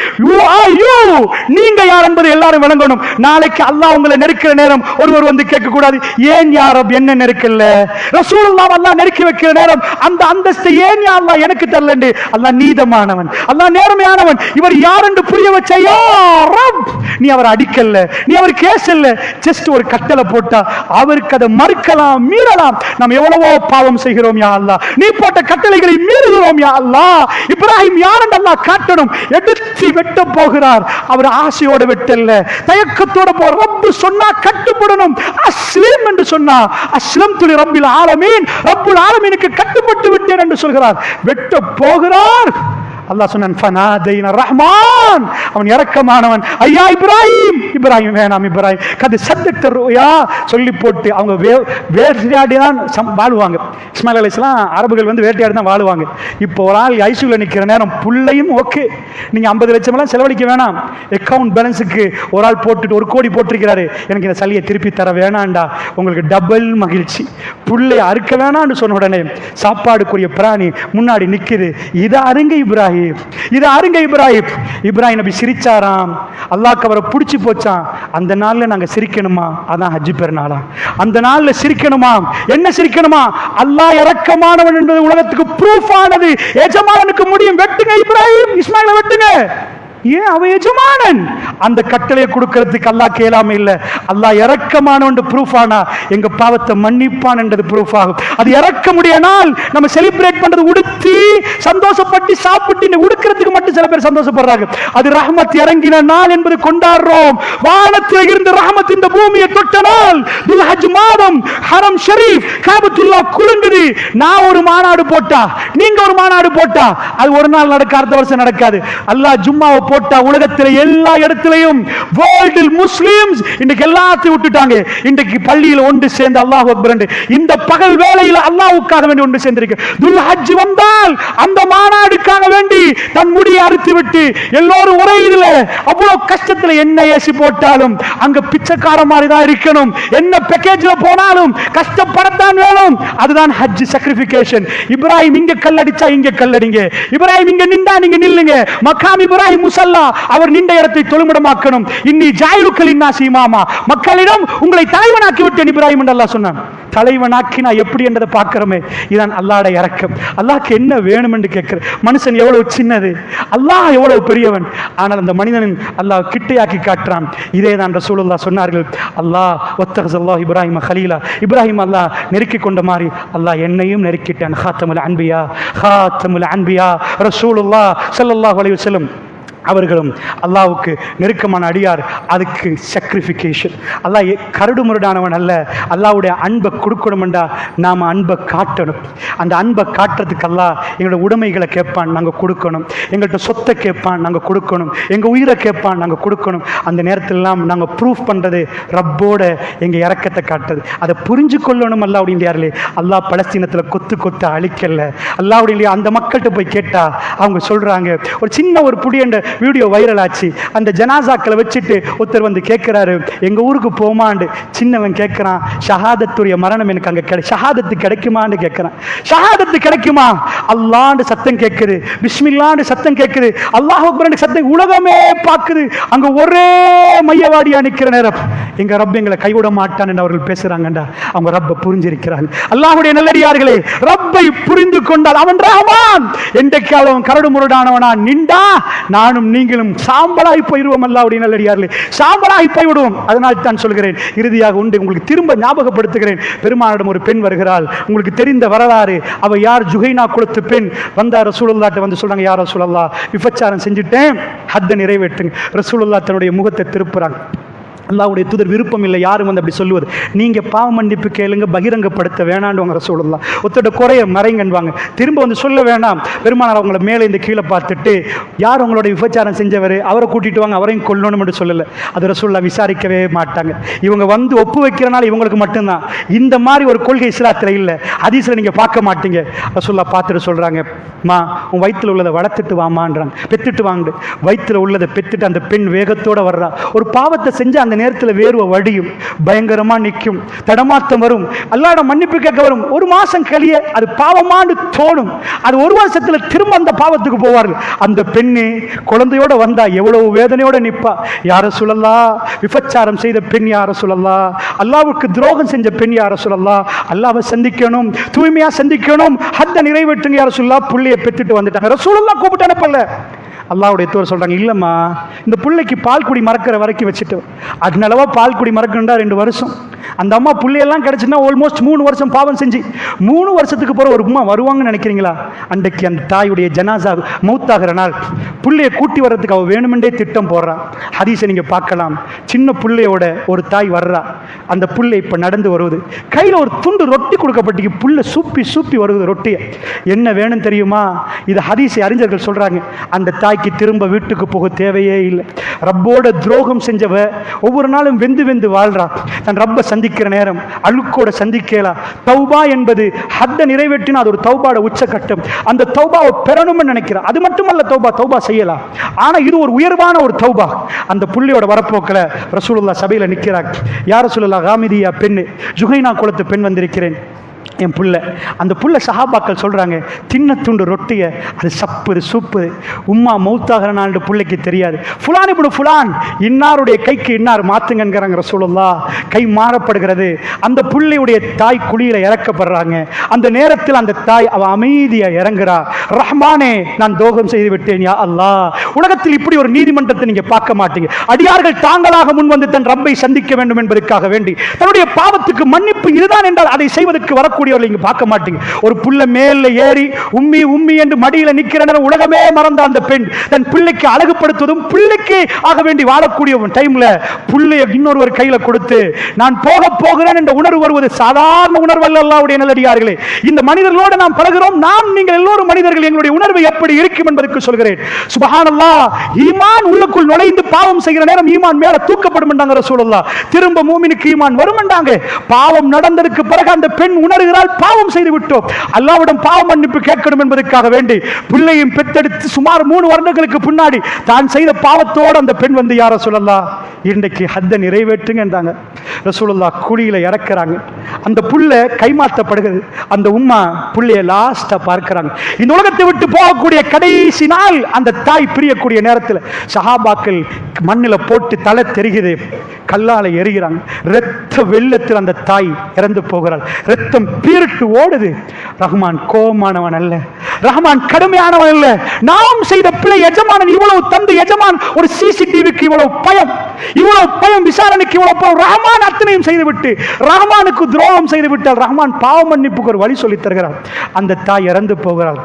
நீங்க யார் என்பது எல்லாரும் விளங்கணும். நாளைக்கு அல்லாஹ் உங்களை நெருக்கிற நேரம் ஒருவர் வந்து கேட்க கூடாது, ஏன் யா ரப் என்ன நெருக்கல? ரசூலுல்லாஹ் அல்லாஹ் நெருக்கி வைக்கிற நேரம் அந்த அந்தஸ்தை ஏன் யா அல்லாஹ் எனக்கு தரலன்னு அல்லாஹ் நீதமானவன், அல்லாஹ் நேர்மையானவன், இவர் யார் என்று புரிய வச்ச யா ரப். நீ அவர் அடிக்கல, நீ அவர் கேசல்ல, ஜஸ்ட் ஒரு கட்டளை போட்டா அவருக்கு அதை மறுக்கலாம், மீறலாம். நாம் எவ்வளவோ பாவம் செய்கிறோம் யா அல்லாஹ், நீ போட்ட கட்டளைகளை மீறுகிறோம் யா அல்லாஹ். இப்ராஹிம் யார் என்று அல்லாஹ் காட்டணும். எடுத்து வெட்ட போகிறார். அவர் ஆசையோடு வெட்டல்ல, தயக்கத்தோட போ. ரப்பு சொன்னா கட்டுப்படணும். அஸ்லிம் என்று சொன்னா அஸ்லம்து லிரப்பில் ஆலமீன், ரப்புல் ஆலமீனுக்கு கட்டுப்பட்டு விட்டேன் என்று சொல்கிறார். வெட்ட போகிறார். அல்லாஹ் சொன்னான் ஃபனாதைனா ரஹ்மான், அவன் இரக்கமானவன். ஐயா இப்ராஹிம், இப்ராஹிம் வேணாம் இப்ராஹிம், கது சத்தக்த ருயா சொல்லி போட்டு அவங்க வேட்டையாடி தான் வாழுவாங்க. இஸ்மாயில் அலைஹிஸ்ஸலாம் அரபுகள் வந்து வேட்டையாடி தான் வாழுவாங்க. இப்போ ஒரு ஆள் ஐசியூல நிற்கிற நேரம் புள்ளையும் ஓகே, நீங்க 50 லட்சம் எல்லாம் செலவழிக்க வேணாம், அக்கவுண்ட் பேலன்ஸுக்கு ஒரு ஆள் போட்டுட்டு 1 கோடி போட்டிருக்கிறாரு, எனக்கு இந்த சலியை திருப்பி தர வேணாண்டா, உங்களுக்கு டபுள் மகிழ்ச்சி. புள்ளை அறுக்க வேணான்னு சொன்ன உடனே சாப்பாடுக்குரிய பிராணி முன்னாடி நிற்குது. இதை அருங்க இப்ராஹிம், இது அருங்க இப்ராஹிம். இப்ராஹிம் நபி சிரிச்சாராம். அல்லாஹ்க்கு அவரை பிடிச்சி போச்சான். அந்த நாள்ல நாங்க சிரிக்கணுமா? அதான் ஹஜ் பெருநாளா? அந்த நாள்ல சிரிக்கணுமா? என்ன சிரிக்கணுமா? அல்லாஹ் இரக்கமானவன் என்பது உலகத்துக்கு ப்ரூஃப் ஆனது. எஜமானனுக்கு முடியும், வெட்டுங்க இப்ராஹிம், இஸ்மாயிலை வெட்டுங்க. ஏன்? அவ எஜமானன். அந்த கட்டளையை கொடுக்கிறதுக்கு அல்லாஹ் கேளாம இல்ல. அல்லாஹ் இரக்கமானவன் ப்ரூஃப் ஆனா எங்க பாவத்தை மன்னிப்பான் என்றது ப்ரூஃப் ஆகும். அது இறக்க முடிய நாள் நம்ம செலிப்ரேட் பண்றது உடுத்தி சந்தோஷப்பட்டு சாப்பிட்டு உடுக்கிறதுக்கு மட்டும் சில பேர் சந்தோஷப்படுறாங்க. அது ரஹ்மத் இறங்கின நாள் என்பது கொண்டாடுறோம். வானத்தில் இருந்து ரஹ்மத் இந்த பூமியை தொட்ட நாள் துல்ஹஜ் மாதம், ஹரம் ஷரீஃப் காபத்துல்லாஹ் குலுங்குது. நான் ஒரு மாநாடு போட்டா, நீங்க ஒரு மாநாடு போட்டா, அது ஒரு நாள் நடக்க, அடுத்த வருஷம் நடக்காது. அல்லாஹ் ஜும்மாவை போட்டா உலகத்தில் எல்லா இடத்திலையும் வேர்ல்டில் முஸ்லிம்ஸ் இன்னைக்கு எல்லாத்தையும் விட்டுட்டாங்க. இன்றைக்கு பள்ளியில் ஒன்று சேர்ந்து அல்லாஹ் அக்பர் என்று இந்த பகல் வேளையில் அல்லாஹ்வுக்காக வேண்டி ஒன்று சேர்ந்திருக்கு. துல்ஹஜ் வந்தால் அந்த மாநாடுக்காக வேண்டி தன் முடியை அறுத்து விட்டு எல்லோரும் ஒரே இதுல அவ்வளவு கஷ்டத்துல என்ன ஏசி போட்டாலும் அங்க பிச்சைக்கார மாதிரி தான் இருக்கணும். என்ன பேக்கேஜ்ல போனாலும் கஷ்டப்படத்தான் வேணும். அதுதான் ஹஜ் சக்ரிஃபிகேஷன். இப்ராஹிம் இங்க கல்லடிச்சா இங்க கல்லடிங்க, இப்ராஹிம் இங்க நின்றா நீங்க நில்லுங்க. மக்காம் இப்ராஹிம் முஸல்லா, அவர் நின்ற இடத்தை தொழுமிடமாக்கணும். இன்னி ஜாயிலுக்கல் இன்னாசி இமாமா, மக்களிடம் உங்களை தலைவனாக்கி விட்டேன் இப்ராஹிம் என்று அல்லாஹ் சொன்னான். தலைவனாக்கினா எப்படி என்றதை பார்க்கிறோமே, இதான் அல்லாஹ்வுடைய இரக்கம். அல்லாஹ்க்கு என்ன வேணும் என்று கேட்கிற மனுஷன் எவ்வளவு சின்னது, அல்லாஹ் எவ்வளவு பெரியவன். ஆனால் அந்த மனிதனின் அல்லாஹ் கிட்டையாக்கி காட்டுறான். இதே தான் ரசூலுல்லாஹ் சொன்னார்கள், அல்லாஹ் வத்தஹஸல்லாஹு இப்ராஹிம கலீலா, இப்ராஹிம் அல்லாஹ் நெருக்கி கொண்ட மாதிரி அல்லாஹ் என்னையும் நெருக்கிட்டான். ஹாத்தமுல் அன்பியா, ஹாத்தமுல் அன்பியா ரசூலுல்லாஹ் ஸல்லல்லாஹு அலைஹி வஸல்லம் அவர்களும் அல்லாஹ்வுக்கு நெருக்கமான அடியார். அதுக்கு சக்ரிஃபிகேஷன். அல்லாஹ் கரடு முரடானவன் அல்ல. அல்லாஹ்வுடைய அன்பை கொடுக்கணும்டா நாம் அன்பை காட்டணும். அந்த அன்பை காட்டுறதுக்கு அல்லாஹ் எங்களோட உடைமைகளை கேட்பான், நாங்கள் கொடுக்கணும். எங்கள்கிட்ட சொத்தை கேட்பான், நாங்கள் கொடுக்கணும். எங்கள் உயிரை கேட்பான், நாங்கள் கொடுக்கணும். அந்த நேரத்திலெல்லாம் நாங்கள் ப்ரூஃப் பண்ணுறது ரப்போட எங்கள் இறக்கத்தை காட்டுறது. அதை புரிஞ்சு கொள்ளணும். அல்லாஹ்வுடைய இந்தியாவிலே அல்லாஹ் பலஸ்தீனத்தில் கொத்து கொத்து அழிக்கல. அல்லாஹ்வுடைய அந்த மக்கள்கிட்ட போய் கேட்டால் அவங்க சொல்கிறாங்க, ஒரு சின்ன ஒரு புடி என்ற வீடியோ வைரல் ஆச்சு. அந்த ஜனாசாக்களை வச்சுட்டு ஒருத்தர் வந்து கேட்கிறாரு, எங்க ஊருக்கு போமாண்டு. சின்னவன் கேட்கிறான், ஷஹாதத்துடைய மரணம் எனக்கு அங்க ஷஹாதத்து கிடைக்குமான்னு கேட்கிறான். ஷஹாதத்து கிடைக்குமா? அல்லாஹ்னு சத்தம் கேட்குது, பிஸ்மில்லாஹ்னு சத்தம் கேட்குது, அல்லாஹ் அக்பர் சத்தம் உலகமே பார்க்குது. அங்க ஒரே மையவாடியா நிக்கிற நேரம் எங்க ரப் எங்களை கைவிட மாட்டான் அவர்கள் பேசுறாங்கடா. அவங்க ரப்பை புரிஞ்சிருக்கிறாங்க. அல்லாஹ்வுடைய நல்லடியார்களே, ரப்பை புரிந்து கொண்டால் அவன் ரஹ்மான். என்றைக்கு அவன் கரடு முரடானவனா நின்றா நானும் நீங்களும் சாம்பலாய் போயிடுவோம். அல்லாஹ்வுடைய நல்லடியார்களே, சாம்பலாய் போய்விடுவோம். அதனால் தான் சொல்கிறேன், இறுதியாக உண்டு உங்களுக்கு திரும்ப ஞாபகப்படுத்துகிறேன். பெருமானிடம் ஒரு பெண் வருகிறாள், உங்களுக்கு தெரிந்த வரலாறு. அவ யார்? ஜுஹைனா குலத்து பெண். வந்தார் ரசூலுல்லாஹ்ட்ட வந்து சொல்றாங்க, யார் ரசூலல்லாஹ், விபச்சாரம் செஞ்சுட்டேன், ஹத்தை நிறைவேற்றுங்க. ரசூலுல்லாஹ் தன்னுடைய முகத்தை திருப்புறாங்க. அல்லாஹ்வுடைய தூதர் விருப்பம் இல்லை யாரும் வந்து அப்படி சொல்லுவது. நீங்க பாவ மன்னிப்பு கேளுங்க, பகிரங்கப்படுத்த வேணான்னு ரசூலுல்லாஹ். ஒருத்தோட குறைய மறைங்கன்வாங்க, திரும்ப வந்து சொல்ல வேண்டாம். பெருமானார் அவங்கள மேலே இந்த கீழே பார்த்துட்டு, யார் உங்களோட விபச்சாரம் செஞ்சவர், அவரை கூட்டிட்டு வாங்க, அவரையும் கொல்லணும் என்று சொல்லலை. அது ரசூலுல்லாஹ் விசாரிக்கவே மாட்டாங்க. இவங்க வந்து ஒப்பு வைக்கிறனால இவங்களுக்கு மட்டும்தான். இந்த மாதிரி ஒரு கொள்கை இஸ்லாத்தில் இல்லை, ஹதீஸ்ல நீங்க பார்க்க மாட்டீங்க. ரசூலுல்லாஹ் பார்த்துட்டு சொல்றாங்க, மா உன் வயிற்றுல உள்ளதை வளர்த்துட்டு வாமான்றாங்க, பெற்றுட்டு வாங்க. வயிற்றுல உள்ளதை பெற்றுட்டு அந்த பெண் வேகத்தோட வர்றா. ஒரு பாவத்தை செஞ்சு அந்த நேரத்தில் வேர்வை வடியும், பயங்கரமா நிற்கும், தடமாத்தம் வரும், அல்லாஹ்விடம் மன்னிப்பு கேட்க வரும். ஒரு மாசம் கழிய அது பாவமானு தோணும். அது ஒரு வருஷத்துல திரும்ப அந்த பாவத்துக்கு போவார்கள். அந்த பெண்ணு குழந்தையோட வந்தா எவ்வளவு வேதனையோட நிற்பா. யார சொல்லலாம், விபச்சாரம் செய்த பெண் யார சொல்லலாம், அல்லாஹ்வுக்கு துரோகம் செஞ்ச பெண் யார சொல்லலாம், அல்லாஹ்வை சந்திக்கணும், தூய்மையா சந்திக்கணும், ஹத்தை நிறைவேற்றுங்க யார சொல்லலாம். புள்ளைய பெற்றுட்டு வந்துட்டாங்க. ரசூலுல்லாஹ் கூப்பிட்டு அனுப்பல. அல்லாஹ்வுடைய தூதர் சொல்றாங்க, இல்லம்மா இந்த பிள்ளைக்கு பால் குடி மறக்கிற வரைக்கும் வச்சுட்டு, அதனாலவா பால் குடி மறக்கணுண்டா 2 வருஷம். அந்த அம்மா பிள்ளையெல்லாம் கிடைச்சுன்னா ஆல்மோஸ்ட் 3 வருஷம் பாவம் செஞ்சு 3 வருஷத்துக்கு போற ஒரு அம்மா வருவாங்கன்னு நினைக்கிறீங்களா? அன்றைக்கு அந்த தாயுடைய ஜனாசா மௌத்தாகிற நாள் பிள்ளைய கூட்டி வர்றதுக்கு அவ வேணுமென்றே திட்டம் போடுறான். ஹதீஸை நீங்க பார்க்கலாம். சின்ன பிள்ளையோட ஒரு தாய் வர்றா. அந்த புள்ளை இப்ப நடந்து வருவது, கையில ஒரு துண்டு ரொட்டி கொடுக்கப்பட்டு புள்ள சூப்பி சூப்பி வருவது ரொட்டியை. என்ன வேணும் தெரியுமா? இது ஹதீஸை அறிஞர்கள் சொல்றாங்க. அந்த தாய்க்கு திரும்ப வீட்டுக்கு போக தேவையே இல்லை. ரப்போட துரோகம் செஞ்சவ ஒவ்வொரு நாளும் வெந்து வெந்து வாழ்றா. தன் ரப்ப சந்திக்கிற நேரம் அழுக்கோட சந்திக்கலாம். தௌபா என்பது ஹத்தை நிறைவேற்றினா அது ஒரு தௌபாட உச்சகட்டம். அந்த தௌபாவை பெறணும்னு நினைக்கிறா. அது மட்டுமல்ல, தௌபா செய்யலாம். ஆனா இது ஒரு உயர்வான ஒரு தௌபா. அந்த புள்ளியோட வரப்போக்கில் ரசூலுல்லாஹ் சபையில நிற்கிறார். யார் ரசூலுல்லாஹ்? காமிதியா பெண்ணு, ஜுஹைனா குலத்து பெண் வந்திருக்கிறேன் என் புள்ள. அந்த புள்ள சஹாபாக்கள் சொல்றாங்க, தின்ன துண்டு ரொட்டிய அது சப்புது சூப்பு. உம்மா மௌத்தாகிற நாள் புள்ளைக்கு தெரியாது. ஃபுலான் இப்படி ஃபுலான் இன்னாருடைய கைக்கு இன்னார் மாத்துங்கிறாங்க ரசூலுல்லாஹ். கை மாறப்படுகிறது. அந்த புள்ளையுடைய தாய் குழியில இறக்கப்படுறாங்க. அந்த நேரத்தில் அந்த தாய் அவ அமைதியா இறங்குறா. ரஹ்மானே, நான் தோகம் செய்து விட்டேன் யா அல்லாஹ். உலகத்தில் இப்படி ஒரு நீதிமன்றத்தை நீங்க பார்க்க மாட்டீங்க. அடியார்கள் தாங்களாக முன் வந்து தன் ரப்பை சந்திக்க வேண்டும் என்பதற்காக வேண்டி தன்னுடைய பாவத்துக்கு மன்னிப்பு இதுதான் என்றால் அதை செய்வதற்கு வரக்கூடிய பார்க்க மாட்டீங்க. ஒரு புள்ள மேல ஏறி உம்மி உம்மி என்று மடியில நிக்கிற நேரம் உலகமே மறந்த அந்த பெண் தன் பிள்ளைக்கு அழகுபடுத்துவதும் பிள்ளைக்கு ஆக வேண்டி வாழக்கூடிய டைம்ல புள்ளைய இன்னொருவர் கையில கொடுத்து நான் போக போகிறேன் என்ற உணர்வு வருவது சாதாரண உணர்வு அல்ல. அல்லாஹ்வுடைய நல்லடியார்களே, இந்த மனிதர்களோடு நாம் பழகிறோம். நாம் நீங்கள் எல்லோரும் மனிதர்கள். எங்களுடைய உணர்வு எப்படி இருக்கும் என்பதற்கு சொல்கிறேன். சுப்ஹானல்லாஹ், ஈமான் உள்ளுக்குள் நுழைந்து பாவம் செய்கிற நேரம் ஈமான் மேல தூக்கப்படும் என்றாங்க ரசூலுல்லாஹ். திரும்ப மூமினுக்கு ஈமான் வரும் என்றாங்க. பாவம் நடந்ததற்கு பிறகு அந்த பெண் உணர்கிறாள், பாவம் செய்து விட்டோம், அல்லாஹ்விடம் பாவ மன்னிப்பு கேட்கணும் என்பதற்காக வேண்டி பிள்ளையும் பெற்றெடுத்து சுமார் 3 வருடங்களுக்கு பின்னாடி தான் செய்த பாவத்தோடு அந்த பெண் வந்து யார சொல்லலாம், இன்றைக்கு ஹத்தை நிறைவேற்றுங்க என்றாங்க. ரசூலுல்லாஹ் குழியில இறக்குறாங்க. அந்த புள்ள கைமாற்றப்படுகிறது. அந்த உம்மா புள்ளைய லாஸ்டா பார்க்கிறாங்க. இந்த உலகத்தை விட்டு போகக்கூடிய கடைசி நாள் அந்த தாய் பிரியக்கூடிய நேரத்தில் சஹாபாக்கள் மண்ணில போட்டு தலை தெரிகிறது, கல்லால எரிகிறாங்க. இரத்த வெள்ளத்தில் அந்த தாய் இறந்து போகிறாள். இரத்தம் பீரிட்டு ஓடுது. ரஹ்மான் கோபமானவன் அல்ல, ரஹ்மான் கடுமையானவன் அல்ல. நாம் செய்த பிள்ளை எஜமானன் இவ்வளவு தந்து எஜமான் ஒரு சிசிடிவிக்கு இவ்வளவு பயம் விசாரணைக்கு இவ்வளவு பயம். ரஹ்மான் அத்தனையும் செய்துவிட்டு ரஹ்மானுக்கு துரோகம் செய்து விட்டால் ரஹ்மான் பாவ மன்னிப்புக்கு ஒரு வழி சொல்லி தருகிறார். அந்த தாய் இறந்து போகிறாள்.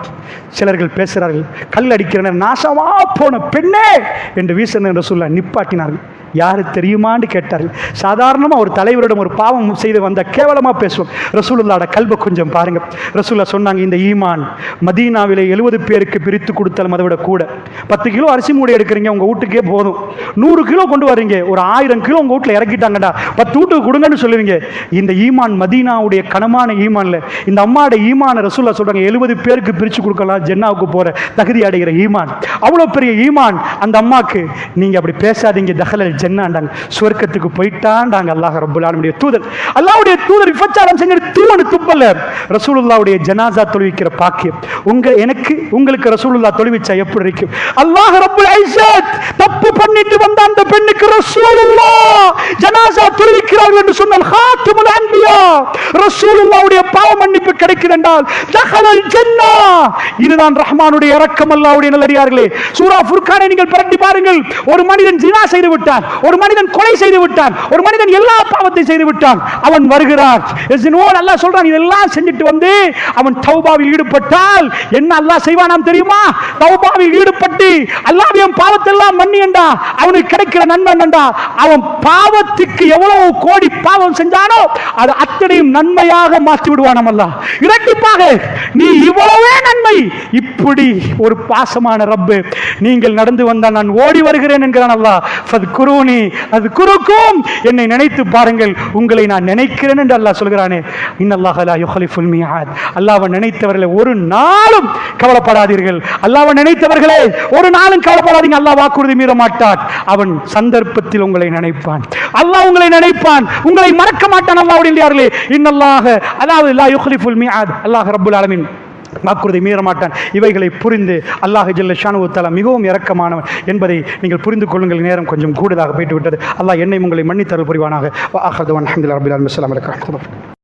சிலர்கள் பேசுகிறார்கள், கல் அடிக்கிற நாசமா போன பெண்ணே என்று வீசன் என்று சொல்ல நிப்பாட்டினார்கள். யாரு தெரியுமான்னு கேட்டார்கள். சாதாரணமாக ஒரு தலைவரிடம் ஒரு பாவம் செய்து வந்த கேவலமாக பேசுவோம். ரசூலுல்லாஹ்வோட கல்பை கொஞ்சம் பாருங்க. ரசூலுல்லாஹ் சொன்னாங்க, இந்த ஈமான் மதீனாவிலே 70 பேருக்கு பிரித்து கொடுத்தாலும் அதை விட கூட. 10 கிலோ அரிசி மூடை எடுக்கிறீங்க, உங்கள் வீட்டுக்கே போதும். 100 கிலோ கொண்டு வரீங்க, போவீங்க, ஒரு 1000 கிலோ உங்கள் வீட்டில் இறக்கிட்டாங்கடா, 10 வீட்டுக்கு கொடுங்கன்னு சொல்லுவீங்க. இந்த ஈமான் மதீனாவுடைய கனமான ஈமான்ல இந்த அம்மாவோட ஈமான ரசூலுல்லாஹ் சொல்றாங்க 70 பேருக்கு பிரித்து கொடுக்கலாம் ஜன்னாவுக்கு போற தகுதி அடைகிற ஈமான். அவ்வளோ பெரிய ஈமான் அந்த அம்மாக்கு. நீங்க அப்படி பேசாதீங்க, தஹலல் ஜன்னாண்டாங்க, சொர்க்கத்துக்கு போயிட்டாண்டாங்க. அல்லாஹ் ரப்பல் ஆலமீனுடைய தூதர், அல்லாஹ்வுடைய தூதர் விபச்சாரம் செஞ்சு தூமனு துப்பல. ரசூலுல்லாஹ்வுடைய ஜனாசா தொழுவிக்கிற பாக்கியம் உங்களுக்கு ரசூலுல்லாஹ் தொழுவிச்சா எப்படி இருக்கும்? அல்லாஹ் ரப்பல் இஸ்ஸத் தப்பு பண்ணிட்டு வந்த அந்த பெண்ணுக்கு ரசூலுல்லாஹ் ஜனாசா தொழுவிக்கிறார்கள் என்று சொன்னால் ஹாத்திமுல் அன்பியா ரசூலுல்லாஹ்வுடைய பாவ மன்னிப்பு கிடைக்குது என்றால் தஹலல் ஜன்னா. இதுதான் ரஹ்மானுடைய இரக்கம். அல்லாஹ்வுடைய நல்லடியார்களே, சூரா ஃபுர்கானை நீங்கள் புரட்டி பாருங்கள். ஒரு மனிதன் ஜினா செய்து விட்டான், ஒரு மனிதன் கொலை செய்து விட்டான், ஒரு மனிதன் எல்லா பாவத்தை செய்து விட்டான். அவன் வருகிறான், அல்லாஹ் சொல்றான், இதெல்லாம் செஞ்சுட்டு வந்து அவன் தௌபாவில் ஈடுபட்டால் என்ன அல்லாஹ் செய்வானாம் தெரியுமா? தௌபாவில் ஈடுபட்டு அல்லாஹ்வின் பாவத்தை எல்லாம் மன்னியண்டா, அவனுக்கு கிடைக்கிற நன்மை என்னண்டா? அவன் பாவத்துக்கு எவ்வளவு கோடி பாவம் செஞ்சானோ அது அத்தனையும் நன்மையாக மாற்றி விடுவானாம் அல்லாஹ் இரட்டிப்பாக. நீ இவ்வளவே நன்மை. இப்படி ஒரு பாசமான ரப்பு நீங்கள் நடந்து வந்தால் நான் ஓடி வருகிறேன் என்கிறான் அல்லாஹ். ஃபத்குரூனி அத்குருக்கும், என்னை நினைத்து பாருங்கள், உங்களை நான் நினைக்கிறேன் என்று அல்லாஹ் சொல்கிறானே. இன்னல்லாஹ லா யுக்லிஃபுல் மிஆத். அல்லாஹ்வை நினைத்தவர்களே ஒரு நாளும் கவலைப்படாதீர்கள். அல்லாஹ்வை நினைத்தவர்களே ஒரு நாளும் கவலைப்படாதீங்க. அல்லாஹ் வாக்குறுதி மீற மாட்டான். அவன் சந்தர்ப்பத்தில் உங்களை நினைப்பான். அல்லாஹ் உங்களை நினைப்பான், உங்களை மறக்க மாட்டான். அல்லாஹ்வுடையார்களே, இன்னல்லாஹ அதாவது லா யுக்லிஃபுல் மிஆத். அல்லாஹ் ரப்பல் ஆலமீன் வாக்குறுதி மீற மாட்டான். இவைகளை புரிந்து அல்லாஹ் ஜல்ல ஷானுஹு தஆலா மிகவும் இரக்கமானவன் என்பதை நீங்கள் புரிந்து கொள்ளுங்கள். நேரம் கொஞ்சம் கூடுதலாக போய்ட்டு விட்டது. அல்லாஹ் என்னை உங்களை மன்னித்தருள் புரிவானாக. வ ஆஹிரு தஅவானா அல்ஹம்துலில்லாஹி ரப்பில் ஆலமீன். அஸ்ஸலாமு அலைக்கும்.